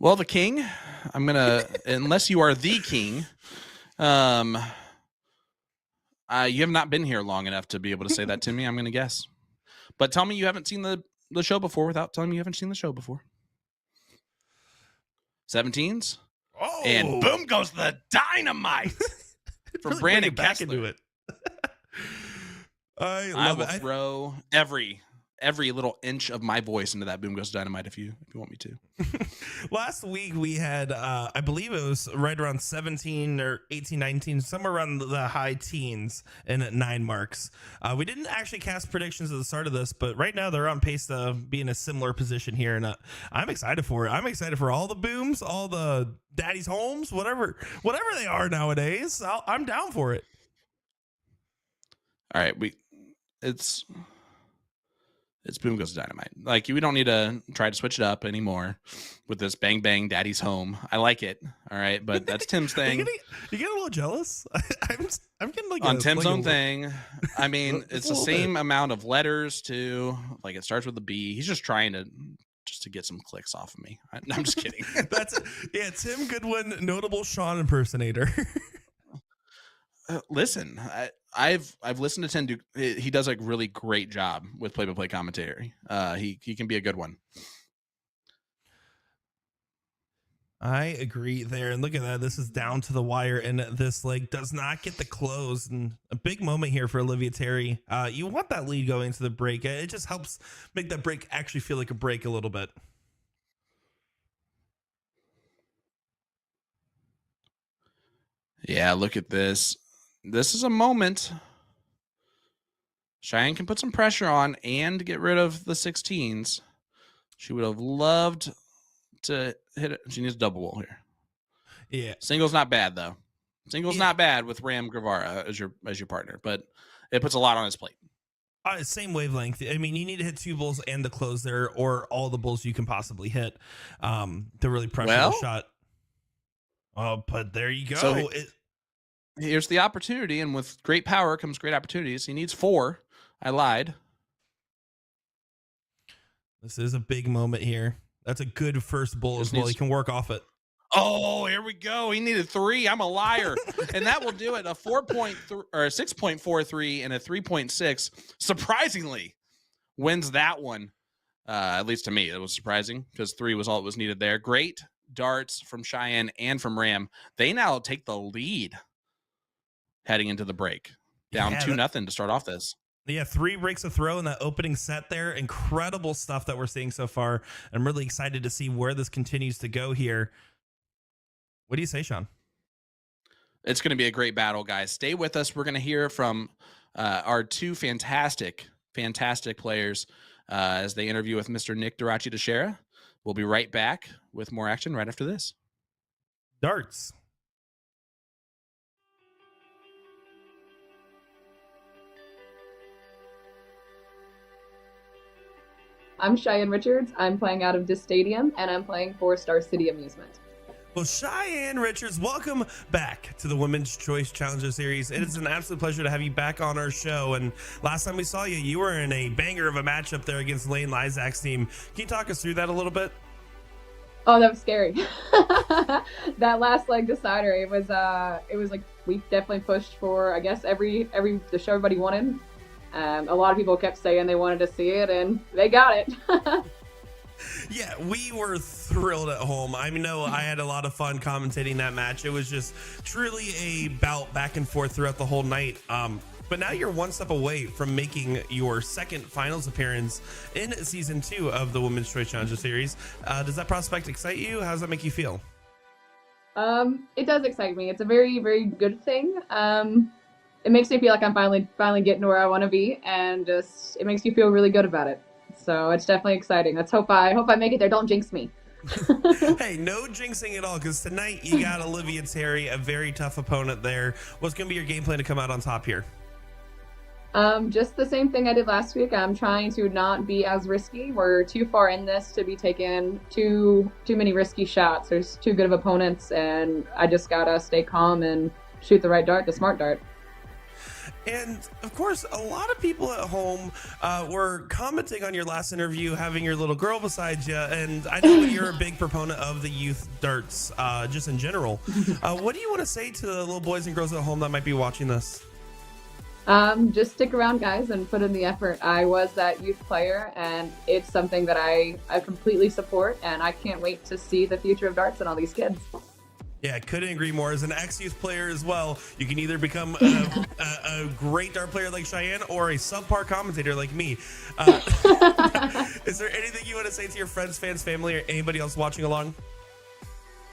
Well, the king, I'm gonna unless you are the king, you have not been here long enough to be able to say that to me, I'm gonna guess. But tell me you haven't seen the show before without telling me you haven't seen the show before. 17s. Oh, and boom goes the dynamite. From really Brandon back Kessler. into it. I will love it. throw every little inch of my voice into that boom goes dynamite if you want me to. Last week we had I believe it was right around 17 or 18, 19, somewhere around the high teens and at 9 marks. We didn't actually cast predictions at the start of this, but right now they're on pace to be in a similar position here, and I'm excited for it. I'm excited for all the booms, all the daddy's homes, whatever they are nowadays. I'm down for it. All right, it's boom goes dynamite. Like, we don't need to try to switch it up anymore with this bang bang daddy's home. I like it. All right, but that's Tim's thing. You get a little jealous. I'm getting like on Tim's own thing. I mean, it's the same amount of letters too. Like, it starts with a B. He's just trying to get some clicks off of me. I'm just kidding. Tim Goodwin, notable Sean impersonator. Listen, I've listened to Tim Duke. He does a really great job with play-by-play commentary. He can be a good one. I agree there. And look at that. This is down to the wire, and this leg does not get the close. And a big moment here for Olivia Terry. You want that lead going into the break. It just helps make that break actually feel like a break a little bit. Yeah, look at this. This is a moment. Cheyenne can put some pressure on and get rid of the 16s. She would have loved to hit it. She needs a double wall here. Yeah. Single's not bad though. Single's not bad with Ram Guevara as your partner, but it puts a lot on his plate. Same wavelength. I mean, you need to hit 2 bulls and the close there, or all the bulls you can possibly hit to really pressure the shot. Oh, but there you go. So here's the opportunity, and with great power comes great opportunities. He needs 4. I lied. This is a big moment here. That's a good first bull as well. He can work off it. Oh, here we go. He needed 3. I'm a liar. And that will do it. A 4.3 or a 6.43 and a 3.6. Surprisingly, wins that one. At least to me, it was surprising because 3 was all that was needed there. Great darts from Cheyenne and from Ram. They now take the lead heading into the break. Down 2-0 to start off this. Yeah, 3 breaks a throw in that opening set there. Incredible stuff that we're seeing so far. I'm really excited to see where this continues to go here. What do you say, Sean? It's going to be a great battle, guys. Stay with us. We're going to hear from our 2 fantastic players as they interview with Mr. Nick Durachi DeShera. We'll be right back with more action right after this. Darts. I'm Cheyenne Richards. I'm playing out of this stadium, and I'm playing for Star City Amusement. Well, Cheyenne Richards, welcome back to the Women's Choice Challenger Series. It is an absolute pleasure to have you back on our show. And last time we saw you, you were in a banger of a matchup there against Lane Lizak's team. Can you talk us through that a little bit? Oh, that was scary. That last leg decider, it was like we definitely pushed for, I guess, the show everybody wanted. A lot of people kept saying they wanted to see it, and they got it. Yeah, we were thrilled at home. I know I had a lot of fun commentating that match. It was just truly a bout back and forth throughout the whole night. But now you're one step away from making your second finals appearance in season 2 of the Women's Choice Challenger Series. Does that prospect excite you? How does that make you feel? It does excite me. It's a very, very good thing. It makes me feel like I'm finally getting to where I want to be, and just it makes you feel really good about it. So it's definitely exciting. Let's hope I make it there. Don't jinx me. Hey, no jinxing at all, because tonight you got Olivia Terry, a very tough opponent there. What's going to be your game plan to come out on top here? Just the same thing I did last week. I'm trying to not be as risky. We're too far in this to be taking too many risky shots. There's too good of opponents, and I just gotta stay calm and shoot the right dart, the smart dart. And of course, a lot of people at home were commenting on your last interview, having your little girl beside you. And I know you're a big proponent of the youth darts, just in general. What do you want to say to the little boys and girls at home that might be watching this? Just stick around, guys, and put in the effort. I was that youth player, and it's something that I completely support, and I can't wait to see the future of darts and all these kids. Yeah, I couldn't agree more. As an ex-youth player as well, you can either become a great dart player like Cheyenne or a subpar commentator like me. Is there anything you want to say to your friends, fans, family, or anybody else watching along?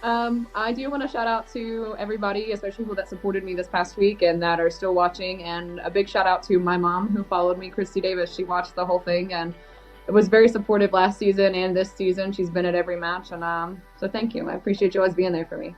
I do want to shout out to everybody, especially people that supported me this past week and that are still watching. And a big shout out to my mom who followed me, Christy Davis. She watched the whole thing and it was very supportive last season and this season. She's been at every match. And so thank you. I appreciate you always being there for me.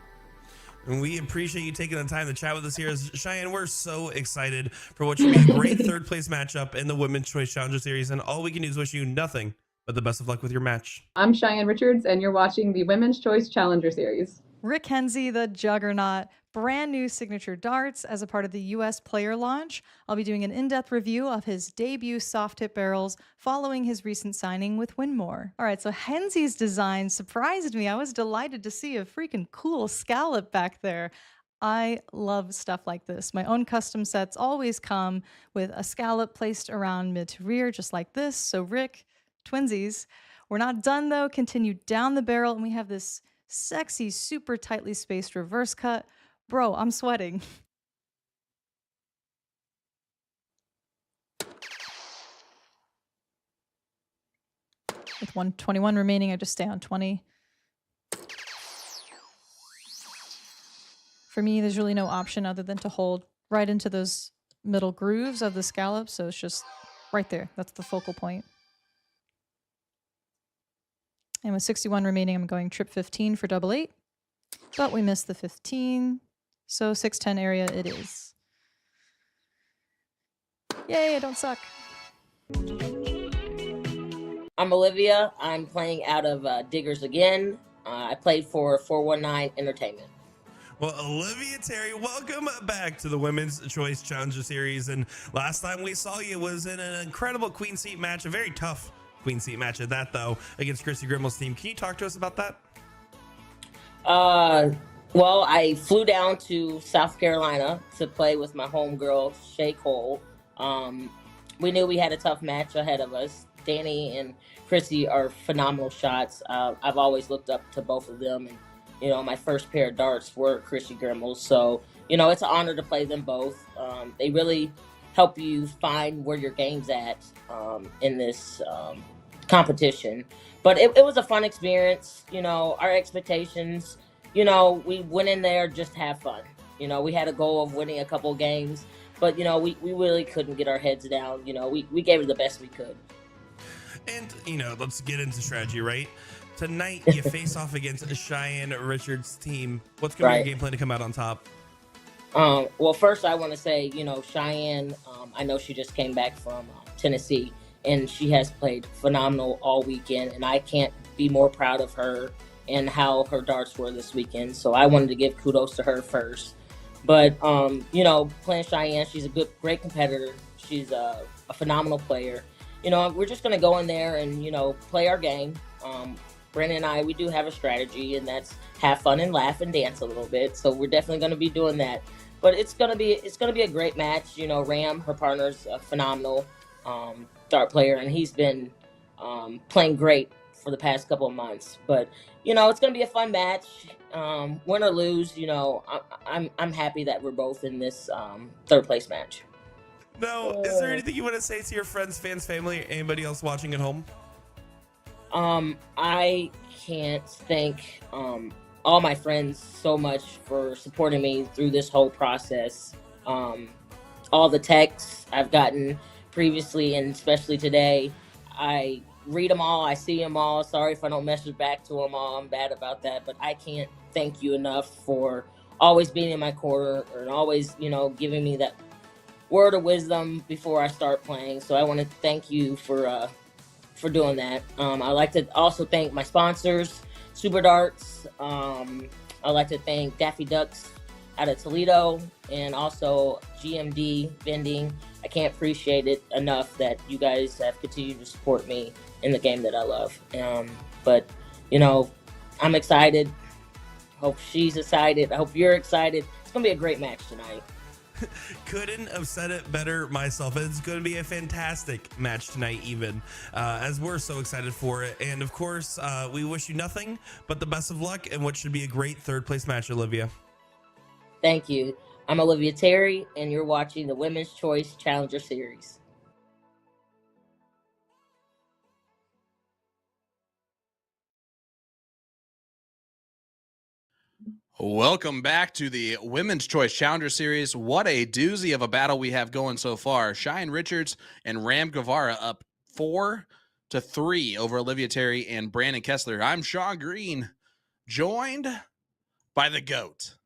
And we appreciate you taking the time to chat with us here. Cheyenne, we're so excited for what should be a great third place matchup in the Women's Choice Challenger Series. And all we can do is wish you nothing but the best of luck with your match. I'm Cheyenne Richards, and you're watching the Women's Choice Challenger Series. Rick Hensey, the juggernaut, brand new signature darts as a part of the U.S. player launch. I'll be doing an in-depth review of his debut soft tip barrels following his recent signing with Winmore. All right, so Hensey's design surprised me. I was delighted to see a freaking cool scallop back there. I love stuff like this. My own custom sets always come with a scallop placed around mid to rear, just like this. So Rick, twinsies. We're not done though. Continue down the barrel, and we have this sexy, super tightly spaced reverse cut. Bro, I'm sweating. With 121 remaining, I just stay on 20. For me, there's really no option other than to hold right into those middle grooves of the scallop. So it's just right there. That's the focal point. And with 61 remaining, I'm going trip 15 for double 8. But we missed the 15. So 610 area it is. Yay, I don't suck. I'm Olivia. I'm playing out of Diggers again. I played for 419 Entertainment. Well, Olivia Terry, welcome back to the Women's Choice Challenger Series. And last time we saw you was in an incredible Queen Seat match, a very tough Queen Seat match at that, though, against Christy Grimmel's team. Can you talk to us about that? Well, I flew down to South Carolina to play with my homegirl, Shay Cole. We knew we had a tough match ahead of us. Danny and Chrissy are phenomenal shots. I've always looked up to both of them. And, you know, my first pair of darts were Chrissy Grimmel's. So, you know, it's an honor to play them both. They really help you find where your game's at in this competition. But it was a fun experience. You know, our expectations, you know, we went in there just to have fun. You know, we had a goal of winning a couple of games. But, you know, we really couldn't get our heads down. You know, we gave it the best we could. And, you know, let's get into strategy, right? Tonight, you face off against Cheyenne Richards' team. What's going to be your game plan to come out on top? Well, first, I want to say, you know, Cheyenne, I know she just came back from Tennessee, and she has played phenomenal all weekend. And I can't be more proud of her and how her darts were this weekend. So I wanted to give kudos to her first. But, you know, playing Cheyenne, she's a great competitor. She's a phenomenal player. You know, we're just going to go in there and, you know, play our game. Brandon and I, we do have a strategy, and that's have fun and laugh and dance a little bit. So we're definitely going to be doing that. But it's going to be a great match. You know, Ram, her partner's a phenomenal dart player, and he's been playing great for the past couple of months. But, you know, it's going to be a fun match. Win or lose, you know, I'm happy that we're both in this third place match. No, is there anything you want to say to your friends, fans, family, anybody else watching at home? I can't thank all my friends so much for supporting me through this whole process. All the texts I've gotten previously and especially today, I read them all, I see them all. Sorry if I don't message back to them all, I'm bad about that, but I can't thank you enough for always being in my corner and always, you know, giving me that word of wisdom before I start playing. So I want to thank you for doing that. I'd like to also thank my sponsors, Super Darts. I'd like to thank Daffy Ducks out of Toledo and also GMD Vending. I can't appreciate it enough that you guys have continued to support me in the game that I love. But, you know, I'm excited. Hope she's excited. I hope you're excited. It's going to be a great match tonight. Couldn't have said it better myself. It's going to be a fantastic match tonight, even as we're so excited for it. And of course, we wish you nothing but the best of luck in what should be a great third place match, Olivia. Thank you. I'm Olivia Terry, and you're watching the Women's Choice Challenger Series. Welcome back to the Women's Choice Challenger Series. What a doozy of a battle we have going so far. Cheyenne Richards and Ram Guevara up 4-3 over Olivia Terry and Brandon Kessler. I'm Sean Green, joined by the GOAT,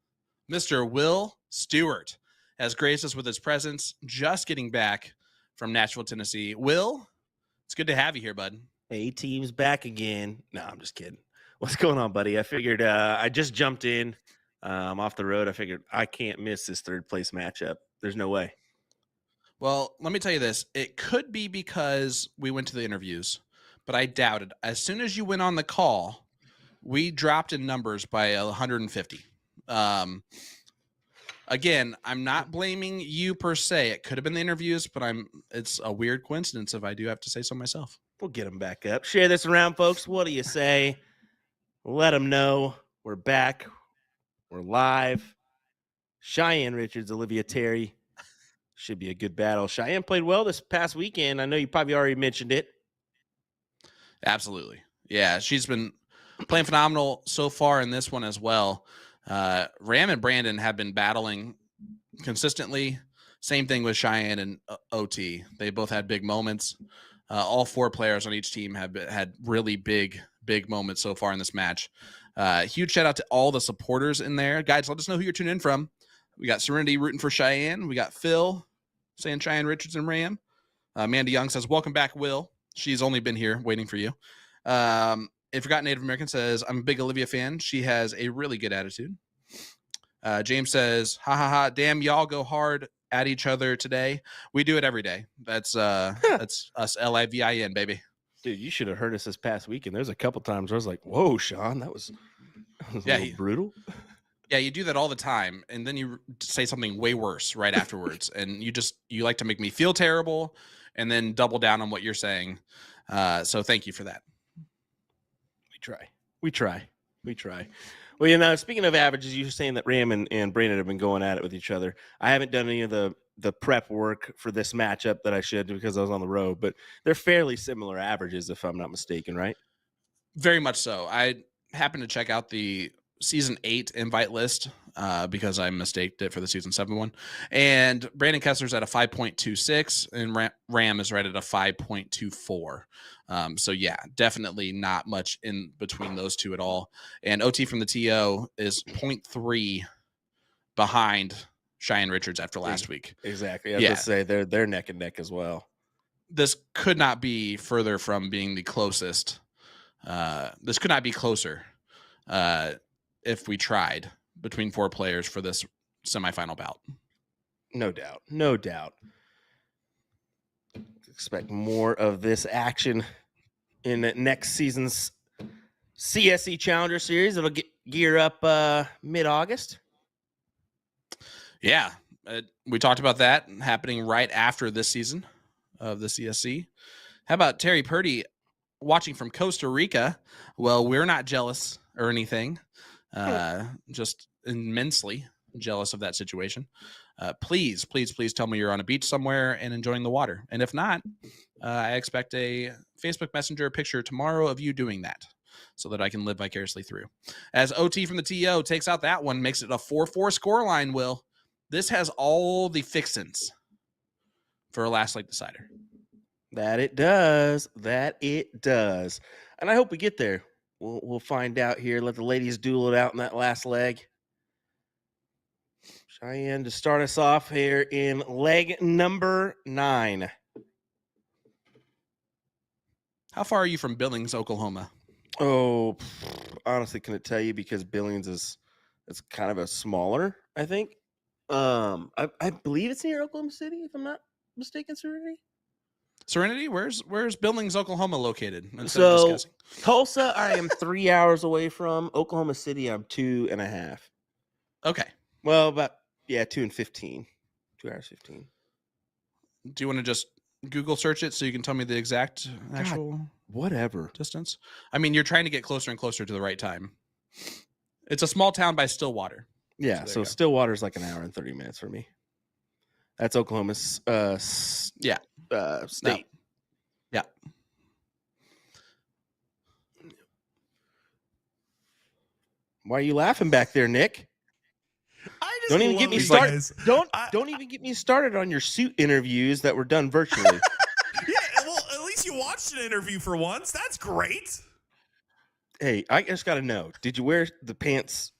Mr. Will Stewart, has graced us with his presence, just getting back from Nashville, Tennessee. Will, it's good to have you here, bud. A-team's back again. No, I'm just kidding. What's going on, buddy? I figured I just jumped in. I'm off the road. I figured I can't miss this third place matchup. There's no way. Well, let me tell you this. It could be because we went to the interviews, but I doubt it. As soon as you went on the call, we dropped in numbers by 150. Again, I'm not blaming you per se. It could have been the interviews, but it's a weird coincidence if I do have to say so myself. We'll get them back up. Share this around, folks. What do you say? Let them know we're back. We're live. Cheyenne Richards, Olivia Terry. Should be a good battle. Cheyenne played well this past weekend. I know you probably already mentioned it. Absolutely. Yeah, she's been playing phenomenal so far in this one as well. Ram and Brandon have been battling consistently. Same thing with Cheyenne and OT. They both had big moments. All 4 players on each team have had really big moments so far in this match. Huge shout out to all the supporters in there. Guys, let us know who you're tuning in from. We got Serenity rooting for Cheyenne. We got Phil saying Cheyenne, Richards, and Ram. Amanda Young says, welcome back, Will. She's only been here waiting for you. If Forgotten Native American says, I'm a big Olivia fan. She has a really good attitude. James says, ha ha ha, damn, y'all go hard at each other today. We do it every day. That's us LIVIN, baby. Dude, you should have heard us this past weekend. There's a couple times where I was like, whoa, Sean, that was a little brutal. Yeah, you do that all the time, and then you say something way worse right afterwards, and you like to make me feel terrible and then double down on what you're saying. So thank you for that. We try. Well, speaking of averages, you were saying that Ram and Brandon have been going at it with each other. I haven't done any of the prep work for this matchup that I should because I was on the road, but they're fairly similar averages, if I'm not mistaken, right? Very much so. I happened to check out the season 8 invite list because I mistaked it for the season 7 one. And Brandon Kessler's at a 5.26 and Ram is right at a 5.24. So yeah, definitely not much in between those two at all. And OT from the TO is 0.3 behind Cheyenne Richards after last week. Exactly. I was going to say they're neck and neck as well. This could not be further from being the closest. This could not be closer if we tried between 4 players for this semifinal bout. No doubt. Expect more of this action in next season's CSE Challenger Series. It'll gear up mid-August. Yeah, we talked about that happening right after this season of the CSC. How about Terry Purdy watching from Costa Rica? Well, we're not jealous or anything, just immensely jealous of that situation. Please tell me you're on a beach somewhere and enjoying the water. And if not, I expect a Facebook Messenger picture tomorrow of you doing that so that I can live vicariously through. As OT from the TO takes out that one, makes it a 4-4 scoreline, Will. This has all the fixins for a last leg decider. That it does. And I hope we get there. We'll find out here. Let the ladies duel it out in that last leg. Cheyenne to start us off here in leg number 9. How far are you from Billings, Oklahoma? Oh, honestly, couldn't tell you because Billings is kind of a smaller, I think. I believe it's near Oklahoma City, if I'm not mistaken, Serenity. Where's Billings, Oklahoma located? So Tulsa, I am 3 hours away from. Oklahoma City, I'm 2.5. Okay. Well, about 2 and 15. 2 hours 15. Do you want to just Google search it so you can tell me the exact actual whatever distance? I mean, you're trying to get closer and closer to the right time. It's a small town by Stillwater. Yeah, so Stillwater's like an hour and 30 minutes for me. That's Oklahoma's state. No. Yeah. Why are you laughing back there, Nick? Don't even get me started. Don't even get me started on your suit interviews that were done virtually. Yeah, well, at least you watched an interview for once. That's great. Hey, I just got to know, did you wear the pants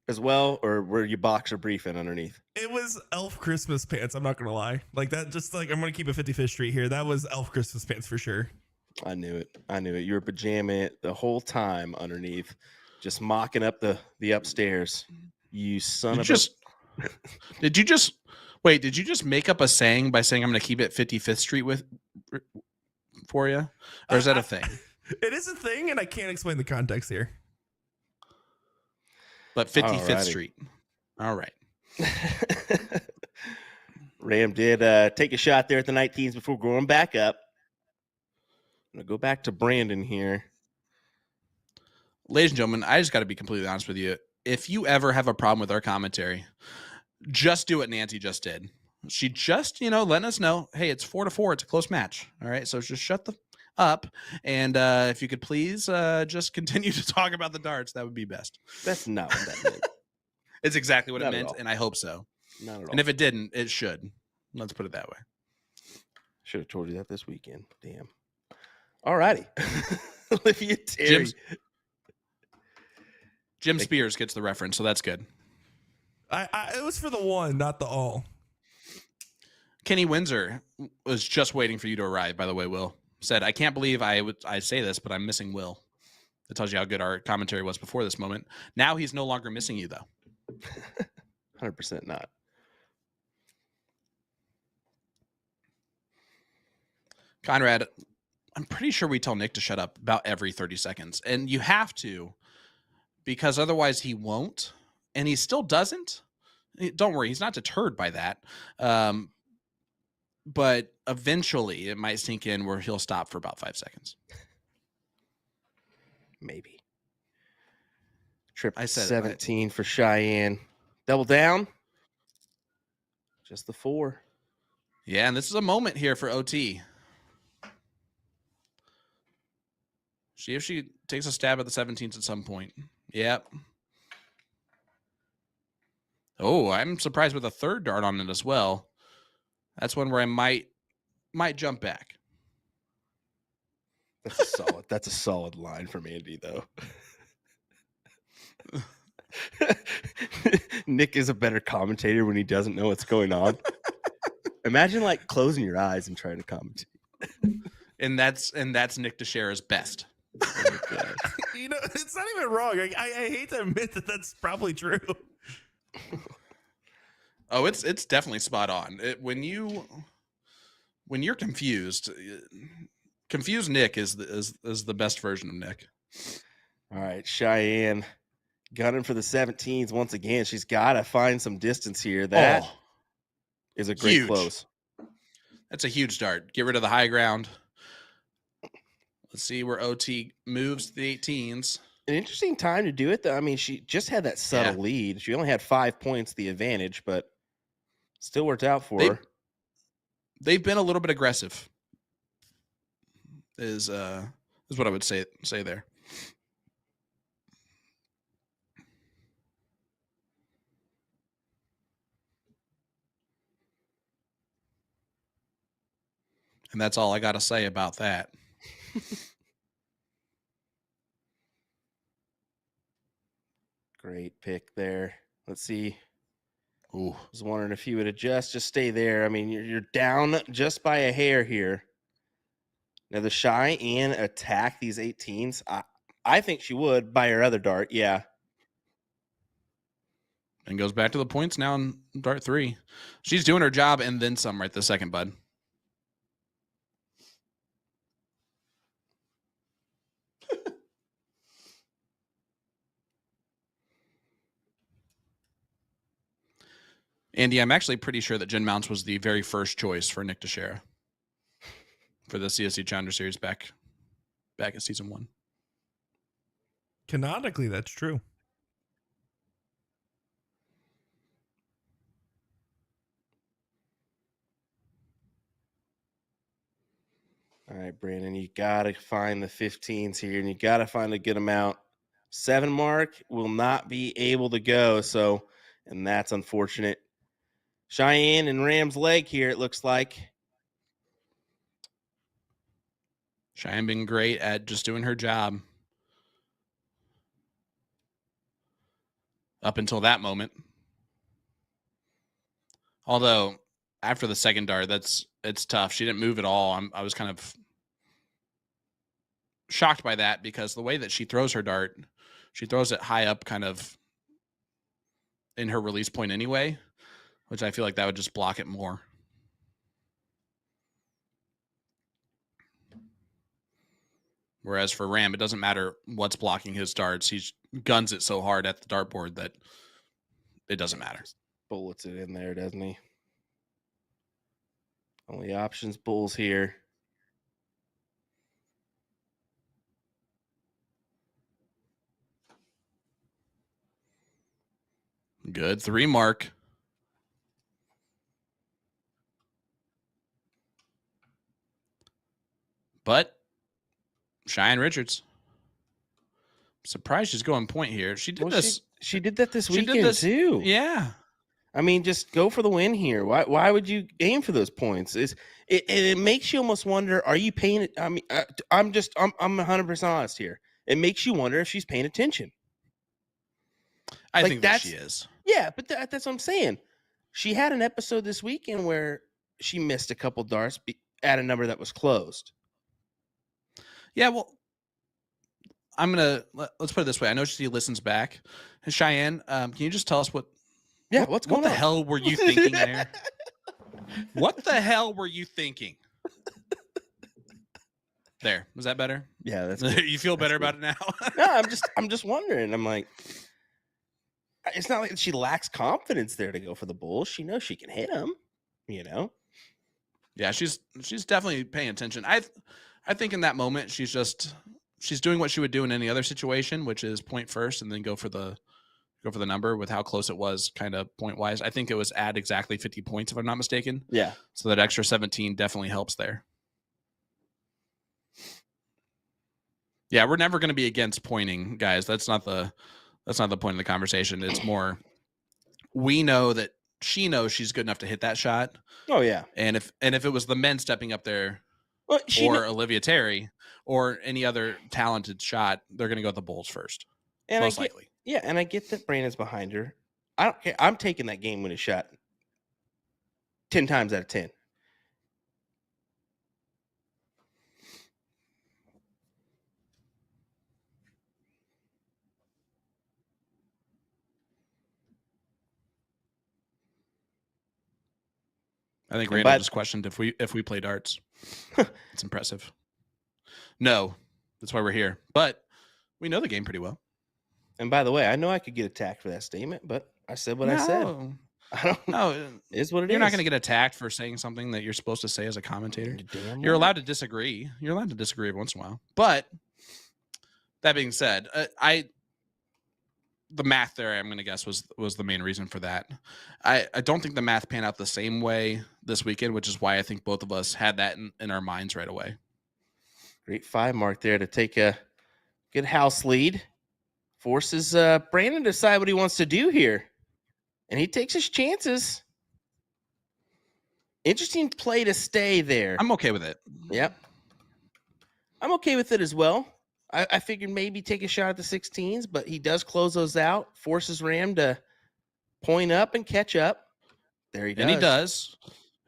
as well, or were you boxer briefing underneath? It was Elf Christmas pants. I'm not going to lie. Like that, just like I'm going to keep it 55th Street here. That was Elf Christmas pants for sure. I knew it. You were pajamas the whole time underneath, just mocking up the upstairs. You son of a... Did you just make up a saying by saying I'm going to keep it 55th Street for you? Or is that a thing? It is a thing, and I can't explain the context here. But 55th Street. All right. Ram did take a shot there at the 19s before going back up. I'm going to go back to Brandon here. Ladies and gentlemen, I just got to be completely honest with you. If you ever have a problem with our commentary, just do what Nancy just did. She just, letting us know, hey, it's 4-4. It's a close match. All right. So just shut the up. And if you could please just continue to talk about the darts, that would be best. That's not what that meant. It's exactly what Not it at meant, all. and I hope so. Not at all. And if it didn't, it should. Let's put it that way. Should have told you that this weekend. Damn. All righty. Olivia Terry. Jim Spears gets the reference, so that's good. It was for the one, not the all. Kenny Windsor was just waiting for you to arrive, by the way, Will. Said, I can't believe I say this, but I'm missing Will. That tells you how good our commentary was before this moment. Now he's no longer missing you, though. 100% not. Conrad, I'm pretty sure we tell Nick to shut up about every 30 seconds. And you have to, because otherwise he won't. And he still doesn't. Don't worry, he's not deterred by that. But eventually it might sink in where he'll stop for about 5 seconds. Maybe. Trip I said 17 for Cheyenne. Double down. Just the 4. Yeah, and this is a moment here for OT. See if she takes a stab at the 17s at some point. Yep. Oh, I'm surprised with a third dart on it as well. That's one where I might jump back. That's a solid line from Andy, though. Nick is a better commentator when he doesn't know what's going on. Imagine like closing your eyes and trying to commentate. And that's Nick Teixeira's best. You know, it's not even wrong. I hate to admit that that's probably true. Oh, it's definitely spot on. When you're confused Nick is the best version of Nick. All right, Cheyenne gunning for the 17s once again. She's got to find some distance here. That is a great huge close. That's a huge dart. Get rid of the high ground. Let's see where OT moves the 18s. An interesting time to do it, though. I mean, she just had that subtle lead. She only had 5 points the advantage, but still worked out for her. They've been a little bit aggressive. Is what I would say there. And that's all I got to say about that. Great pick there. Let's see. Ooh. I was wondering if you would adjust. Just stay there. I mean, you're down just by a hair here. Now, the Cheyenne attack these 18s. I think she would by her other dart. Yeah. And goes back to the points now in dart 3. She's doing her job and then some right this second, bud. Andy, I'm actually pretty sure that Jen Mounts was the very first choice for Nick Teixeira for the CSC Challenger Series back at season 1. Canonically, that's true. All right, Brandon, you got to find the 15s here, and you got to find a good amount. 7 mark will not be able to go, and that's unfortunate. Cheyenne and Ram's leg here, it looks like. Cheyenne being great at just doing her job. Up until that moment. Although, after the second dart, it's tough. She didn't move at all. I was kind of shocked by that because the way that she throws her dart, she throws it high up kind of in her release point anyway, which I feel like that would just block it more. Whereas for Ram, it doesn't matter what's blocking his darts. He guns it so hard at the dartboard that it doesn't matter. Bullets it in there, doesn't he? Only options, bulls here. Good 3 mark. But Cheyenne Richards. Surprised she's going point here. She did this. She did that this She did weekend this too. Yeah. I mean, just go for the win here. Why would you aim for those points? It makes you almost wonder, are you paying it? I mean, I'm 100% honest here. It makes you wonder if she's paying attention. I Like, think that she is. Yeah, but that's what I'm saying. She had an episode this weekend where she missed a couple darts at a number that was closed. Yeah, well, let's put it this way. I know she listens back. Cheyenne, can you just tell us what's going on? What the hell were you thinking there? What the hell were you thinking? There. Was that better? Yeah, that's you feel better about it now? No, I'm just wondering. I'm like, it's not like she lacks confidence there to go for the bulls. She knows she can hit them, you know? Yeah, she's definitely paying attention. I think in that moment she's doing what she would do in any other situation, which is point first and then go for the number with how close it was, kind of point wise. I think it was at exactly 50 points if I'm not mistaken. Yeah. So that extra 17 definitely helps there. Yeah, we're never going to be against pointing, guys. That's not the point of the conversation. It's more, we know that she knows she's good enough to hit that shot. Oh yeah. And if it was the men stepping up there, or Olivia Terry or any other talented shot, they're going to go with the bulls first, and most likely. Yeah, and I get that Brandon's behind her. I don't care. I'm taking that game winning shot 10 times out of 10. I think Randall just questioned if we play darts. It's impressive. No, that's why we're here. But we know the game pretty well. And by the way, I know I could get attacked for that statement, but I said what I said. I don't know. It's what it is. You're not going to get attacked for saying something that you're supposed to say as a commentator. You're allowed to disagree. You're allowed to disagree every once in a while. But that being said, the math there, I'm going to guess, was the main reason for that. I don't think the math panned out the same way this weekend, which is why I think both of us had that in our minds right away. Great 5 mark there to take a good house lead. Forces Brandon to decide what he wants to do here. And he takes his chances. Interesting play to stay there. I'm okay with it. Yep. I'm okay with it as well. I figured maybe take a shot at the 16s, but he does close those out, forces Ram to point up and catch up. There he does. And he does.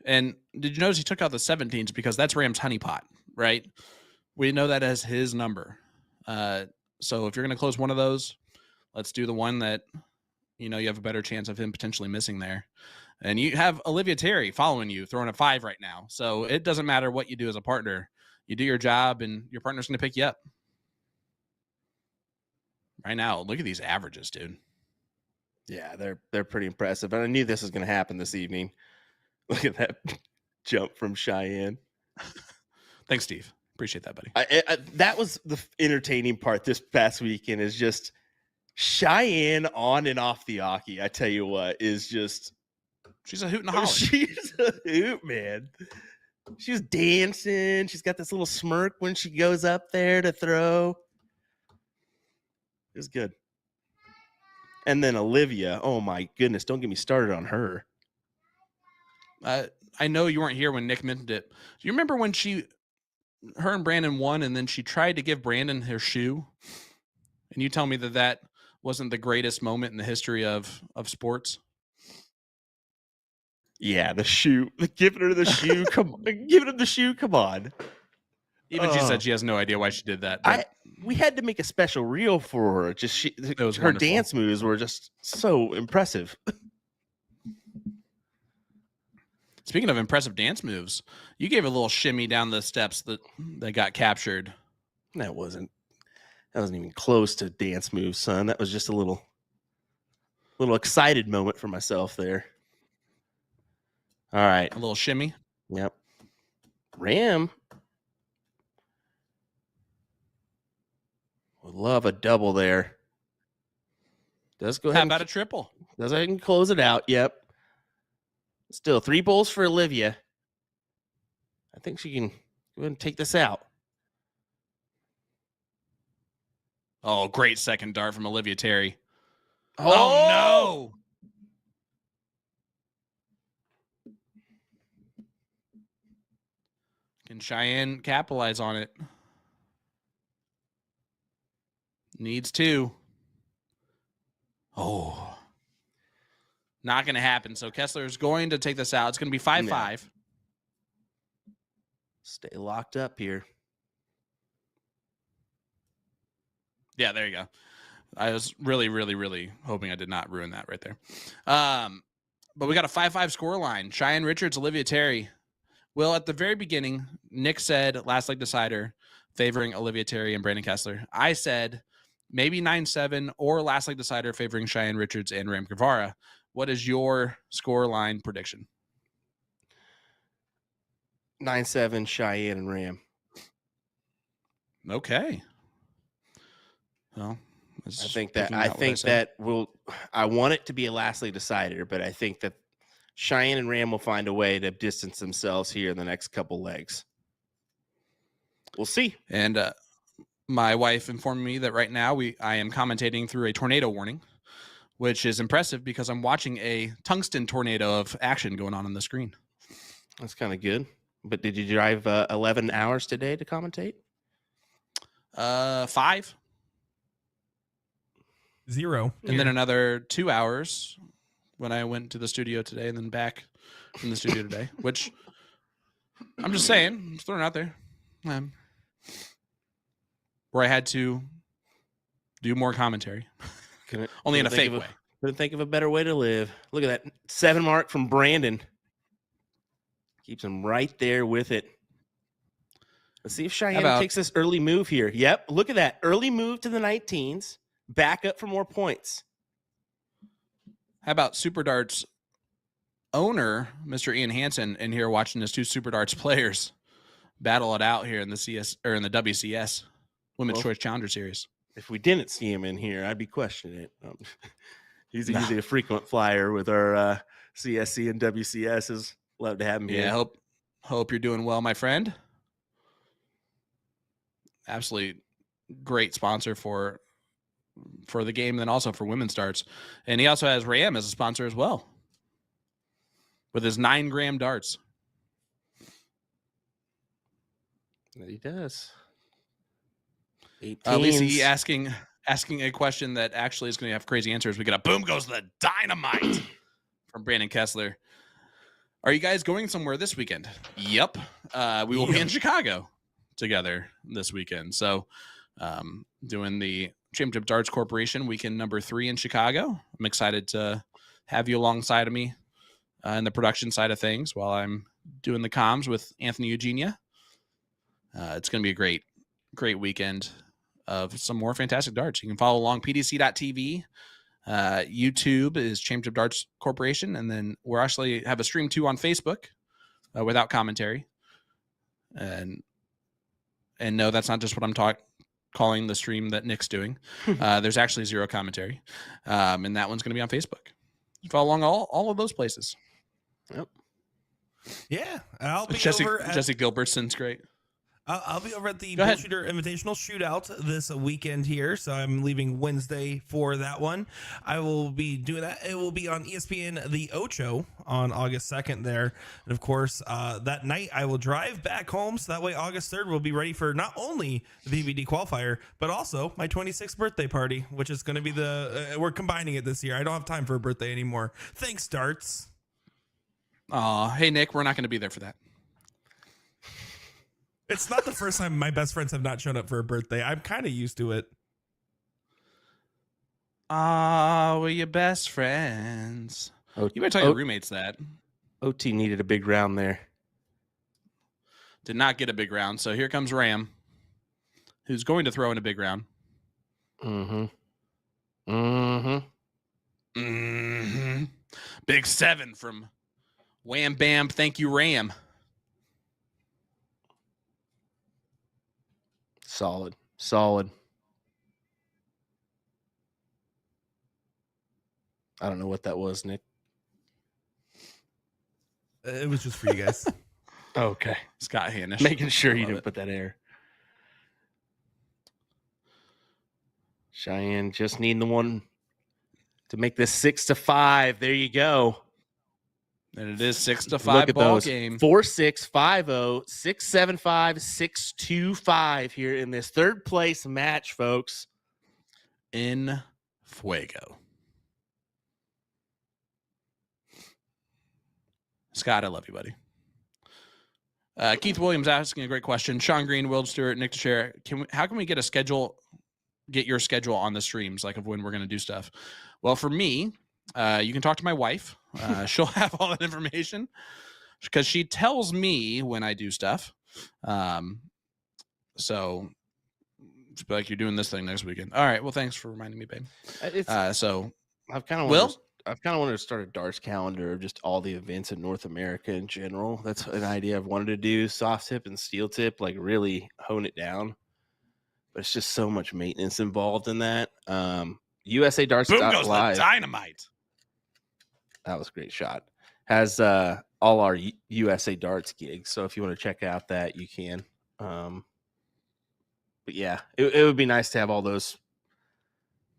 And did you notice he took out the 17s because that's Ram's honeypot, right? We know that as his number. So if you're going to close one of those, let's do the one that, you have a better chance of him potentially missing there. And you have Olivia Terry following you, throwing a 5 right now. So it doesn't matter what you do as a partner. You do your job and your partner's going to pick you up. Right now, look at these averages, dude. Yeah, they're pretty impressive. And I knew this was going to happen this evening. Look at that jump from Cheyenne. Thanks, Steve. Appreciate that, buddy. That was the entertaining part this past weekend, is just Cheyenne on and off the Aki. I tell you what, is just... She's a hoot and a holler. She's a hoot, man. She's dancing. She's got this little smirk when she goes up there to throw. It was good. And then Olivia, oh my goodness, don't get me started on her. I know you weren't here when Nick mentioned it. Do you remember when her and Brandon won, and then she tried to give Brandon her shoe? And you tell me that wasn't the greatest moment in the history of sports? Yeah, the shoe. Giving her the shoe. Come on. Giving him the shoe. Come on. Even she said she has no idea why she did that. We had to make a special reel for her. Just her wonderful. dance moves were just so impressive. Speaking of impressive dance moves, you gave a little shimmy down the steps that got captured. That wasn't even close to dance moves, son. That was just a little excited moment for myself there. All right. A little shimmy. Yep. Ram would love a double there. Does go ahead. How about a triple? Does go ahead and close it out. Yep. Still 3 bowls for Olivia. I think she can go ahead and take this out. Oh, great second dart from Olivia Terry. Oh, no. Can Cheyenne capitalize on it? Needs to. Oh. Not going to happen. So Kessler is going to take this out. It's going to be 5-5. Stay locked up here. Yeah, there you go. I was really, really, really hoping I did not ruin that right there. But we got a 5-5 score line. Cheyenne Richards, Olivia Terry. Well, at the very beginning, Nick said last leg decider favoring Olivia Terry and Brandon Kessler. I said maybe 9-7 or last leg decider favoring Cheyenne Richards and Ram Guevara. What is your score line prediction? 9-7 Cheyenne and Ram. Okay. Well, I think that I want it to be a lastly decider, but I think that Cheyenne and Ram will find a way to distance themselves here in the next couple legs. We'll see. And my wife informed me that right now I am commentating through a tornado warning, which is impressive because I'm watching a tungsten tornado of action going on the screen. That's kind of good. But did you drive 11 hours today to commentate? 5. 0. And then another 2 hours when I went to the studio today and then back from the studio today, which I'm just saying, I'm just throwing it out there. Where I had to do more commentary. Only in a fake way. Couldn't think of a better way to live. Look at that 7 mark from Brandon. Keeps him right there with it. Let's see if Cheyenne takes this early move here. Yep, look at that. Early move to the 19s. Back up for more points. How about Super Darts owner, Mr. Ian Hansen, in here watching his 2 Super Darts players battle it out here in the CS or in the WCS Women's Choice Challenger Series. If we didn't see him in here, I'd be questioning it. He's usually a frequent flyer with our CSC and WCSs. Love to have him here. Yeah, hope you're doing well, my friend. Absolutely great sponsor for the game and then also for Women's Darts. And he also has Ram as a sponsor as well with his 9-gram darts. That he does. 18. Lisa asking a question that actually is going to have crazy answers. We get a boom goes the dynamite from Brandon Kessler. Are you guys going somewhere this weekend? Yep. We will be in Chicago together this weekend. So doing the Championship Darts Corporation weekend number 3 in Chicago. I'm excited to have you alongside of me in the production side of things while I'm doing the comms with Anthony Eugenia. It's going to be a great weekend of some more fantastic darts. You can follow along pdc.tv. YouTube is Championship Darts Corporation. And then we're actually have a stream too on Facebook without commentary. And no, that's not just what I'm calling the stream that Nick's doing. There's actually 0 commentary. And that one's going to be on Facebook. Follow along all of those places. Yep. Yeah. I'll be Jesse Gilbertson's great. I'll be over at the Bullshooter Invitational Shootout this weekend here, so I'm leaving Wednesday for that one. I will be doing that. It will be on ESPN The Ocho on August 2nd there. And, of course, that night I will drive back home, so that way August 3rd we'll be ready for not only the VVD qualifier, but also my 26th birthday party, which is going to be we're combining it this year. I don't have time for a birthday anymore. Thanks, Darts. Hey, Nick, we're not going to be there for that. It's not the first time my best friends have not shown up for a birthday. I'm kind of used to it. We're your best friends. You better tell your roommates that. OT needed a big round there. Did not get a big round. So here comes Ram, who's going to throw in a big round. Big 7 from Wham Bam. Thank you, Ram. Solid. I don't know what that was, Nick. It was just for you guys. Okay. Scott Hanish. Making sure you didn't put that air. Cheyenne just needing the one to make this 6-5. There you go. And it is 6-5 Look at ball those. game. 4-6, 5-0, 6-7-5, 6-2-5 here in this third place match, folks. In fuego. Scott, I love you, buddy. Keith Williams asking a great question. Sean Green, Will Stewart, Nick Teixeira. How can we get your schedule on the streams, like of when we're going to do stuff? Well, for me, you can talk to my wife. She'll have all that information because she tells me when I do stuff. So it's like, you're doing this thing next weekend. All right. Well, thanks for reminding me, babe. I've kind of wanted to start a darts calendar of just all the events in North America in general. That's an idea I've wanted to do. Soft tip and steel tip, like really hone it down. But it's just so much maintenance involved in that. USA Darts Boom goes Live. the dynamite. That was a great shot. Has all our USA Darts gigs. So if you want to check out that, you can. But yeah, it would be nice to have all those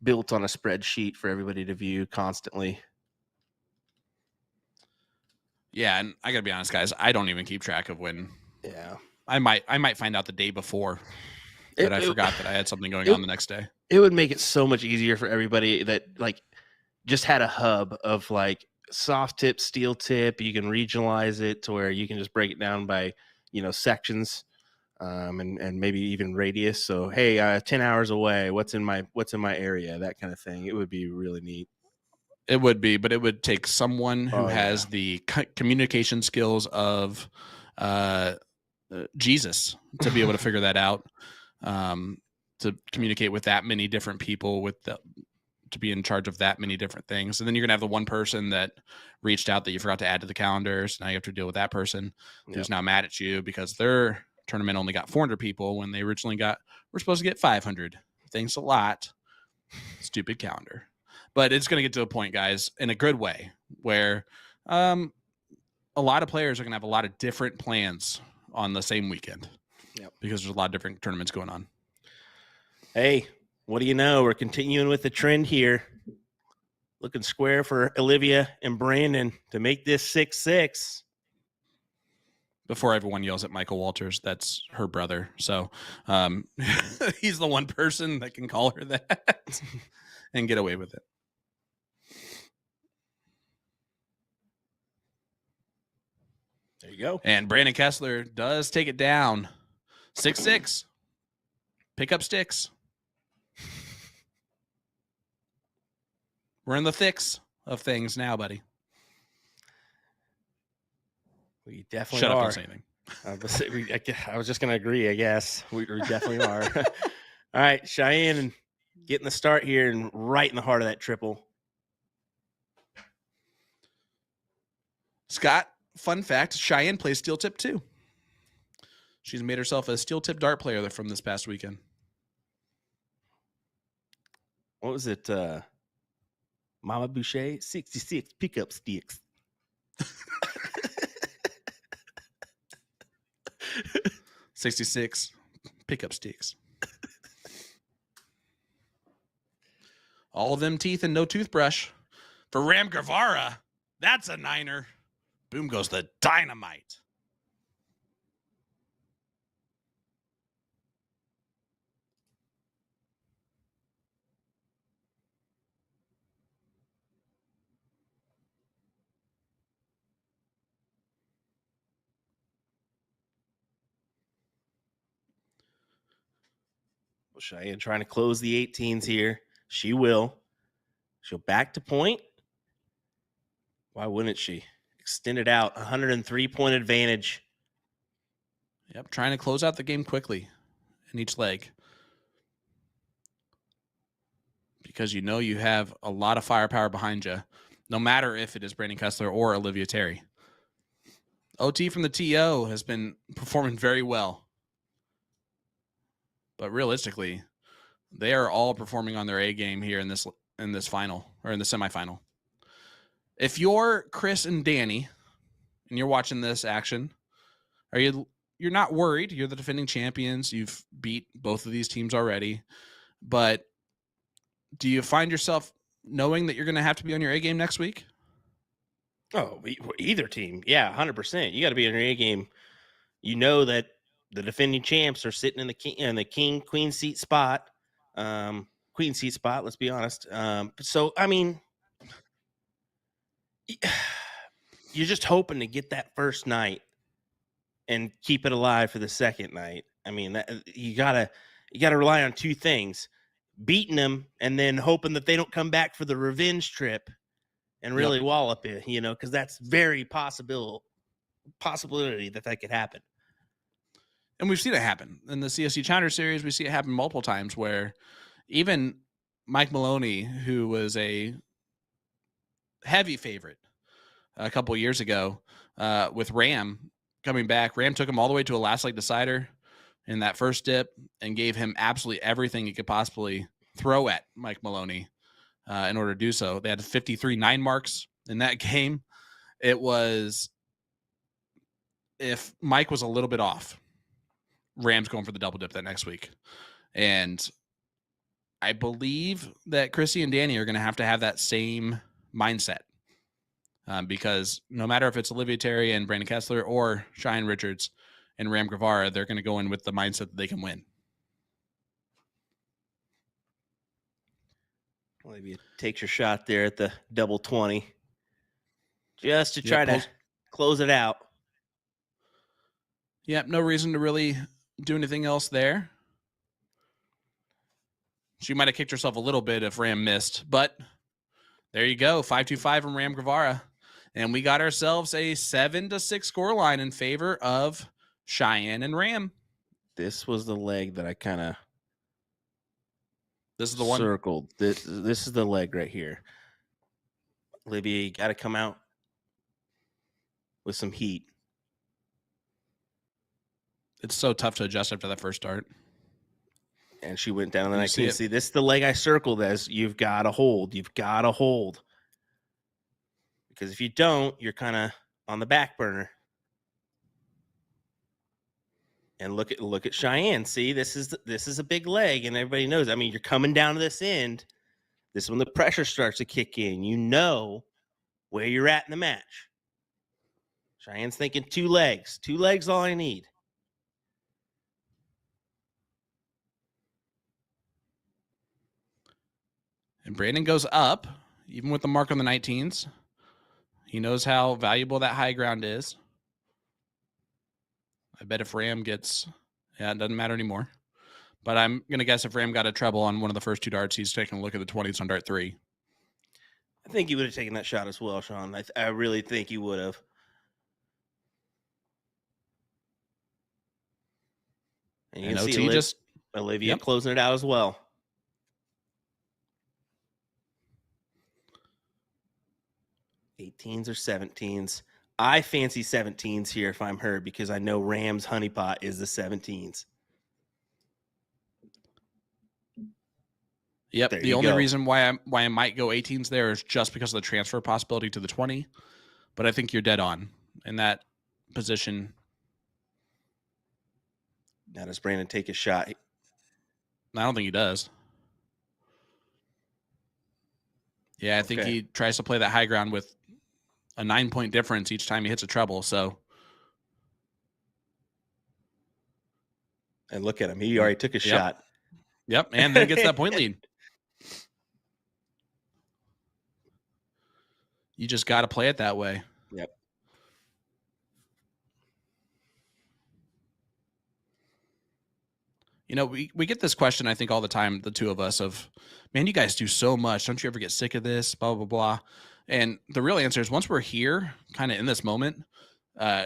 built on a spreadsheet for everybody to view constantly. Yeah, and I gotta be honest, guys, I don't even keep track of when. Yeah, I might find out the day before that I forgot that I had something going on the next day. It would make it so much easier for everybody that like just had a hub of like soft tip, steel tip. You can regionalize it to where you can just break it down by, sections. And maybe even radius. So, hey, 10 hours away, what's in my area, that kind of thing. It would be really neat. It would be, but it would take someone who has the communication skills of Jesus to be able to figure that out, to communicate with that many different people, to be in charge of that many different things. And then you're going to have the one person that reached out that you forgot to add to the calendar. So now you have to deal with that person who's now mad at you because they're tournament only got 400 people when they originally we're supposed to get 500. Thanks a lot. Stupid calendar. But it's going to get to a point, guys, in a good way, where a lot of players are going to have a lot of different plans on the same weekend. Yep. Because there's a lot of different tournaments going on. Hey, what do you know? We're continuing with the trend here. Looking square for Olivia and Brandon to make this 6-6. Before everyone yells at Michael Walters, that's her brother. So he's the one person that can call her that and get away with it. There you go. And Brandon Kessler does take it down. 6-6. Pick up sticks. We're in the thicks of things now, buddy. We definitely Shut are. up, don't say anything. I was just going to agree, I guess. We definitely are. All right, Cheyenne getting the start here and right in the heart of that triple. Scott, fun fact, Cheyenne plays steel tip too. She's made herself a steel tip dart player from this past weekend. What was it? Mama Boucher, 66 pickup sticks. 66 pickup sticks. All of them teeth and no toothbrush. For Ram Guevara, that's a niner. Boom goes the dynamite. Well, Cheyenne trying to close the 18s here. She will. She'll back to point. Why wouldn't she? Extend it out. 103-point advantage. Yep, trying to close out the game quickly in each leg. Because you have a lot of firepower behind you, no matter if it is Brandon Kessler or Olivia Terry. OT from the TO has been performing very well. But realistically, they are all performing on their A game here in this final or in the semifinal. If you're Chris and Danny and you're watching this action, you're not worried. You're the defending champions. You've beat both of these teams already. But do you find yourself knowing that you're going to have to be on your A game next week? Oh, either team. Yeah, 100%. You got to be on your A game. You know that the defending champs are sitting in the queen seat spot. Queen seat spot, let's be honest. So, I mean, you're just hoping to get that first night and keep it alive for the second night. I mean, you gotta rely on two things: beating them and then hoping that they don't come back for the revenge trip and really wallop it. Because that's very possibility that could happen. And we've seen it happen in the CSC Challenger Series. We see it happen multiple times where even Mike Maloney, who was a heavy favorite a couple years ago, with Ram coming back, Ram took him all the way to a last leg decider in that first dip and gave him absolutely everything he could possibly throw at Mike Maloney in order to do so. They had 53 9 marks in that game. It was, if Mike was a little bit off, Ram's going for the double dip that next week. And I believe that Chrissy and Danny are going to have that same mindset. Because no matter if it's Olivia Terry and Brandon Kessler or Cheyenne Richards and Ram Guevara, they're going to go in with the mindset that they can win. Olivia takes your shot there at the double 20 just to try to close it out. Yep, no reason to really do anything else there. She might have kicked herself a little bit if Ram missed, but there you go, 5-2-5 from Ram Guevara. And we got ourselves a 7-6 scoreline in favor of Cheyenne and Ram. This was the leg that I kind of circled. This is the leg right here. Olivia, you got to come out with some heat. It's so tough to adjust after that first start. And she went down, and then I can see this is the leg I circled as you've got to hold. You've got to hold. Because if you don't, you're kind of on the back burner. And look at Cheyenne. See, this is a big leg, and everybody knows. I mean, you're coming down to this end. This is when the pressure starts to kick in. You know where you're at in the match. Cheyenne's thinking 2 legs. 2 legs, all I need. And Brandon goes up, even with the mark on the 19s. He knows how valuable that high ground is. I bet if Ram gets, it doesn't matter anymore. But I'm going to guess if Ram got a treble on one of the first 2 darts, he's taking a look at the 20s on dart 3. I think he would have taken that shot as well, Sean. I really think he would have. And you can see Olivia closing it out as well. '18s or 17s. I fancy 17s here if I'm her, because I know Ram's honeypot is the 17s. Yep. The only reason why I might go 18s there is just because of the transfer possibility to the 20. But I think you're dead on in that position. Now, does Brandon take a shot? I don't think he does. Yeah, I think he tries to play that high ground with a 9-point difference each time he hits a treble. So, and look at him. He already took a shot. Yep, and then gets that point lead. You just got to play it that way. Yep. You know, we get this question, I think, all the time, the two of us, of, man, you guys do so much. Don't you ever get sick of this? Blah, blah, blah. And the real answer is, once we're here, kind of in this moment,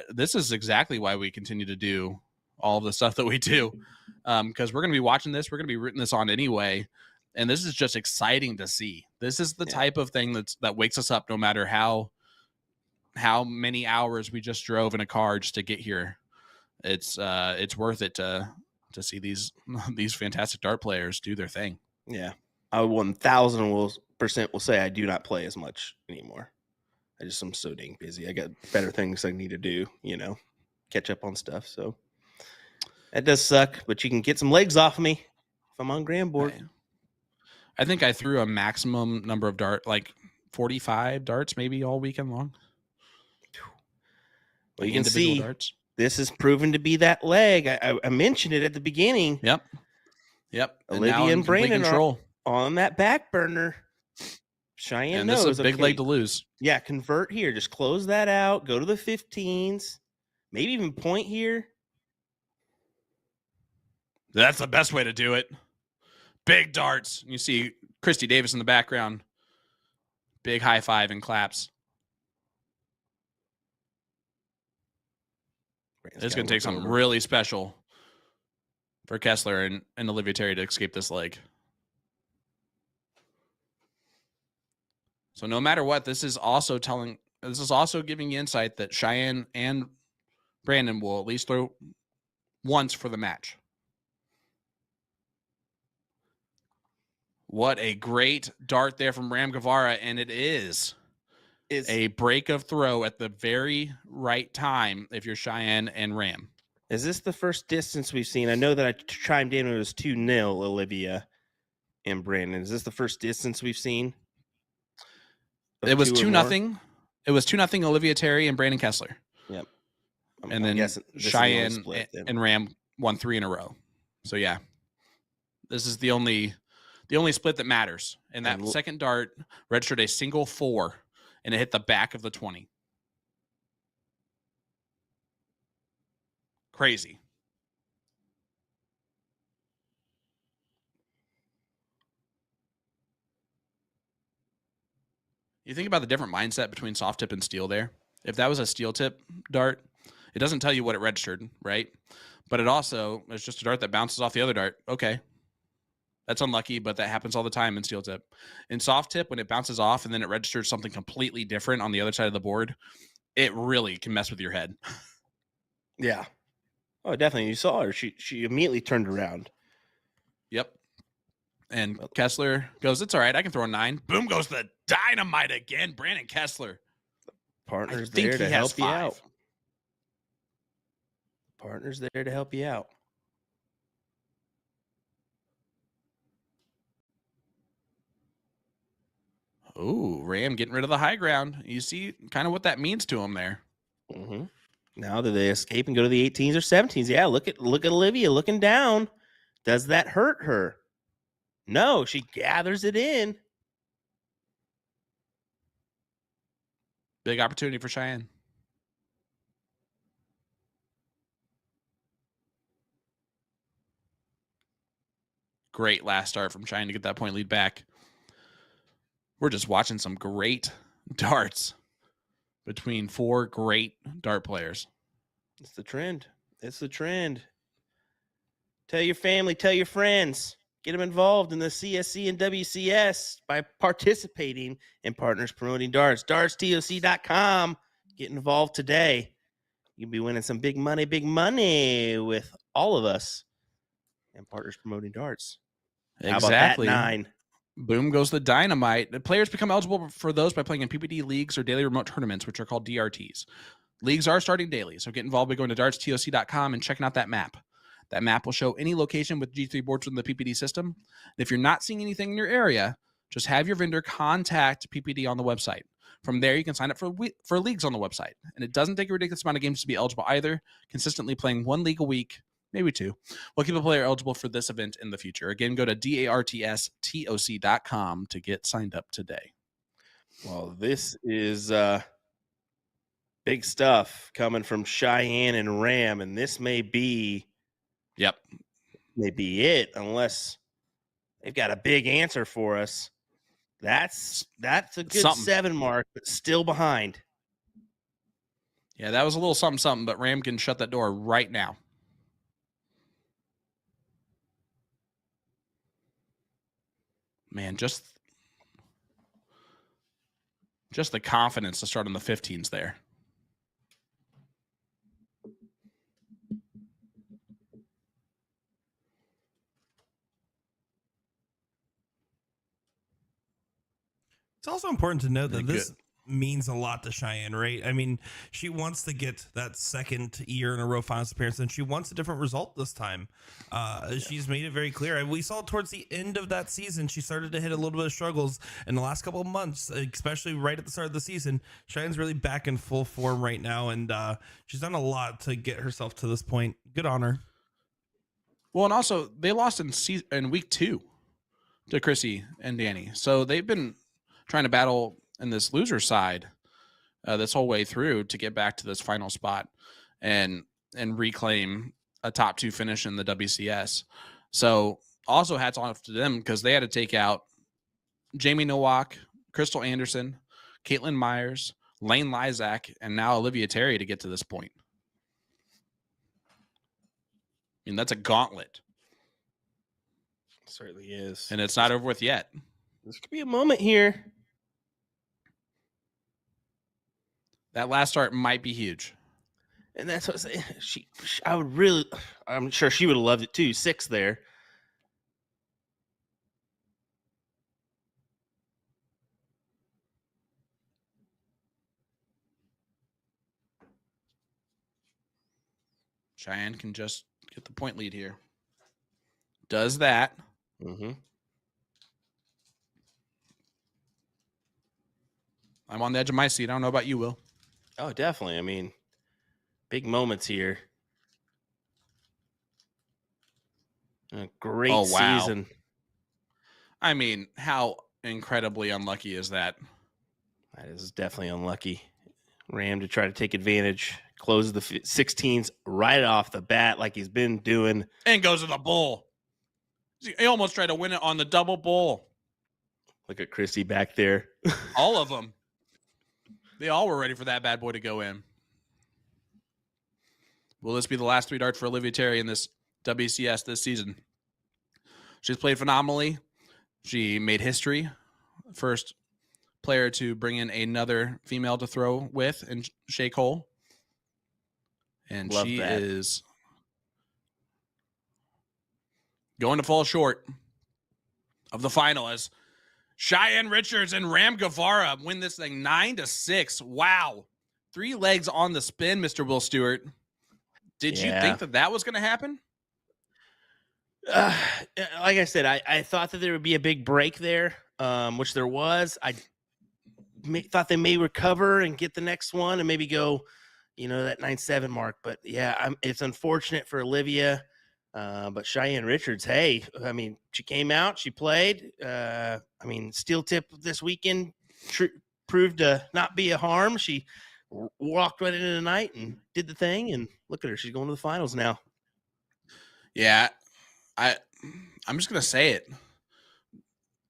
this is exactly why we continue to do all of the stuff that we do. Because we're going to be watching this. We're going to be rooting this on anyway. And this is just exciting to see. This is the type of thing that wakes us up, no matter how many hours we just drove in a car just to get here. It's worth it to see these fantastic dart players do their thing. Yeah, I 1,000% will say I do not play as much anymore. I'm so dang busy. I got better things I need to do, catch up on stuff. So that does suck, but you can get some legs off of me if I'm on Grand board. Right. I think I threw a maximum number of like 45 darts maybe all weekend long. Well, Like you can individual see darts. this is proven to be that leg. I mentioned it at the beginning. Yep. And Olivia now in and complete Brandon control. are on that back burner. Cheyenne And knows. this is a big okay, leg to lose. Yeah, convert here. Just close that out. Go to the 15s. Maybe even point here. That's the best way to do it. Big darts. You see Christy Davis in the background. Big high five and claps. It's going to take something really special for Kessler and Olivia Terry to escape this leg. So no matter what, this is also giving you insight that Cheyenne and Brandon will at least throw once for the match. What a great dart there from Ram Guevara, and it is a break of throw at the very right time if you're Cheyenne and Ram. Is this the first distance we've seen? I know that I chimed in when it was 2-0, Olivia and Brandon. Is this the first distance we've seen? It was 2-0. It was 2-0 Olivia Terry and Brandon Kessler. Yep. And then Cheyenne and Ram won 3 in a row. So yeah, this is the only split that matters. And that second dart registered a single 4, and it hit the back of the 20. Crazy. You think about the different mindset between soft tip and steel there. If that was a steel tip dart, it doesn't tell you what it registered, right? But it also is just a dart that bounces off the other dart. Okay. That's unlucky, but that happens all the time in steel tip. In soft tip, when it bounces off and then it registers something completely different on the other side of the board, it really can mess with your head. Yeah. Oh, definitely. You saw her. She immediately turned around. Yep. And Kessler goes, it's all right. I can throw a 9. Boom goes the dynamite again. Brandon Kessler. Partner's there to help you out. Partner's there to help you out. Oh, Ram getting rid of the high ground. You see kind of what that means to him there. Mm-hmm. Now do they escape and go to the 18s or 17s? Yeah, look at Olivia looking down. Does that hurt her? No, she gathers it in. Big opportunity for Cheyenne. Great last start from Cheyenne to get that point lead back. We're just watching some great darts between 4 great dart players. It's the trend. It's the trend. Tell your family, tell your friends. Get them involved in the CSC and WCS by participating in Partners Promoting Darts. DartsTOC.com. Get involved today. You'll be winning some big money with all of us and Partners Promoting Darts. Exactly. How about that 9? Boom goes the dynamite. The players become eligible for those by playing in PPD leagues or daily remote tournaments, which are called DRTs. Leagues are starting daily, so get involved by going to DartsTOC.com and checking out that map. That map will show any location with G3 boards within the PPD system. And if you're not seeing anything in your area, just have your vendor contact PPD on the website. From there, you can sign up for leagues on the website. And it doesn't take a ridiculous amount of games to be eligible either. Consistently playing 1 league a week, maybe 2, will keep a player eligible for this event in the future. Again, go to DartsTOC.com to get signed up today. Well, this is big stuff coming from Cheyenne and Ram, and this may be it, unless they've got a big answer for us. That's a good 7 mark, but still behind. Yeah, that was a little something, but Ram can shut that door right now. Man, just the confidence to start on the 15s there. It's also important to note that means a lot to Cheyenne, right? I mean, she wants to get that second year in a row finals appearance, and she wants a different result this time. She's made it very clear. And we saw towards the end of that season, she started to hit a little bit of struggles in the last couple of months, especially right at the start of the season. Cheyenne's really back in full form right now, and she's done a lot to get herself to this point. Good on her. Well, and also they lost in week 2 to Chrissy and Danny, so they've been trying to battle in this loser side this whole way through to get back to this final spot and reclaim a top 2 finish in the WCS. So also hats off to them because they had to take out Jamie Nowak, Crystal Anderson, Caitlin Myers, Lane Lysak, and now Olivia Terry to get to this point. I mean, that's a gauntlet. It certainly is. And it's not over with yet. This could be a moment here. That last start might be huge. And that's what I say. I'm sure she would have loved it too. 6 there. Cheyenne can just get the point lead here. Does that. Mm-hmm. I'm on the edge of my seat. I don't know about you, Will. Oh, definitely. I mean, big moments here. A great season. I mean, how incredibly unlucky is that? That is definitely unlucky. Ram to try to take advantage. Closes the 16s right off the bat like he's been doing. And goes to the bull. He almost tried to win it on the double bull. Look at Christy back there. All of them. They all were ready for that bad boy to go in. Will this be the last 3 darts for Olivia Terry in this WCS this season? She's played phenomenally. She made history. First player to bring in another female to throw with in Shea Cole. And Love she that. is going to fall short of the final as Cheyenne Richards and Ram Guevara win this thing 9-6. Wow. 3 legs on the spin, Mr. Will Stewart. Did you think that was going to happen? Like I said, I thought that there would be a big break there, which there was. I thought they may recover and get the next one and maybe go, that 9-7 mark. But yeah, it's unfortunate for Olivia. But Cheyenne Richards, hey, I mean, she came out, she played. Steel tip this weekend proved to not be a harm. She walked right into the night and did the thing. And look at her, she's going to the finals now. Yeah, I'm just going to say it.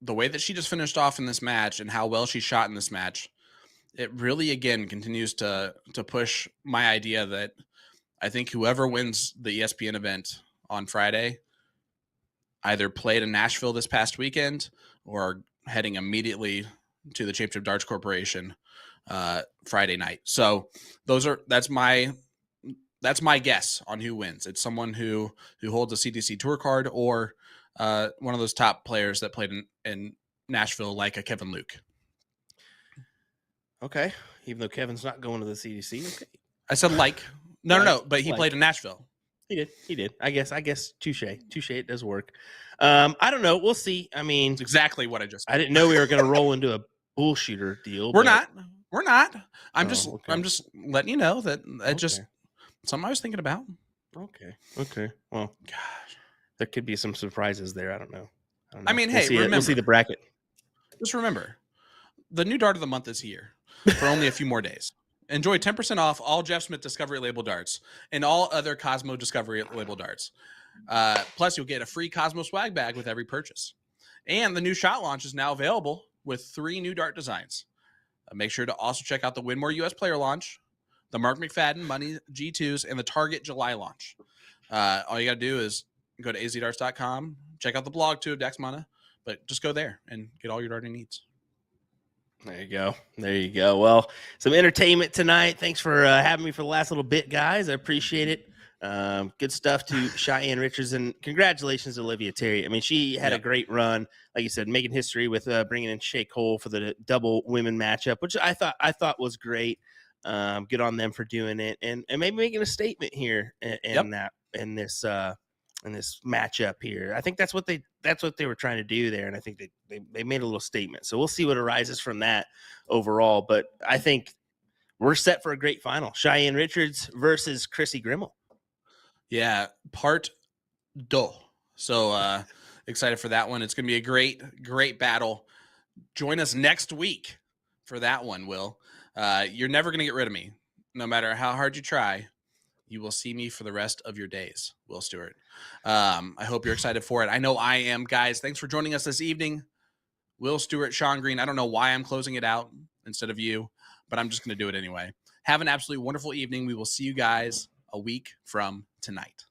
The way that she just finished off in this match and how well she shot in this match, it really, again, continues to push my idea that I think whoever wins the ESPN event on Friday either played in Nashville this past weekend or heading immediately to the Championship Darts Corporation Friday night. So that's my guess on who wins. It's someone who holds a CDC tour card or one of those top players that played in Nashville, like a Kevin Luke. Okay. Even though Kevin's not going to the CDC. Okay. I said like. No, but he played in Nashville. He did. I guess touche. It does work. I don't know. We'll see. I mean, it's exactly what I just said. I didn't know we were going to roll into a bullshooter deal. We're not. I'm just letting you know that just something I was thinking about. Okay. Well, gosh, there could be some surprises there. I don't know. I mean, we'll see the bracket. Just remember, the new dart of the month is here for only a few more days. Enjoy 10% off all Jeff Smith Discovery Label darts and all other Cosmo Discovery Label darts. Plus, you'll get a free Cosmo swag bag with every purchase. And the new shot launch is now available with 3 new dart designs. Make sure to also check out the Winmore US Player launch, the Mark McFadden Money G2s, and the Target July launch. All you got to do is go to azdarts.com, check out the blog too of Dax Mana, but just go there and get all your darting needs. There you go. Well, some entertainment tonight. Thanks for having me for the last little bit, guys. I appreciate it. Good stuff to Cheyenne Richards, and congratulations to Olivia Terry. I mean, she had a great run, like you said, making history with bringing in Shea Cole for the double women matchup, which I thought was great. Good on them for doing it, and maybe making a statement here in this matchup here. I think that's what they were trying to do there, and I think they made a little statement. So we'll see what arises from that overall. But I think we're set for a great final. Cheyenne Richards versus Chrissy Grimmel. Yeah, part do. So excited for that one. It's going to be a great battle. Join us next week for that one, Will. You're never going to get rid of me. No matter how hard you try, you will see me for the rest of your days, Will Stewart. I hope you're excited for it. I know I am, guys. Thanks for joining us this evening. Will Stewart, Sean Green. I don't know why I'm closing it out instead of you, but I'm just going to do it anyway. Have an absolutely wonderful evening. We will see you guys a week from tonight.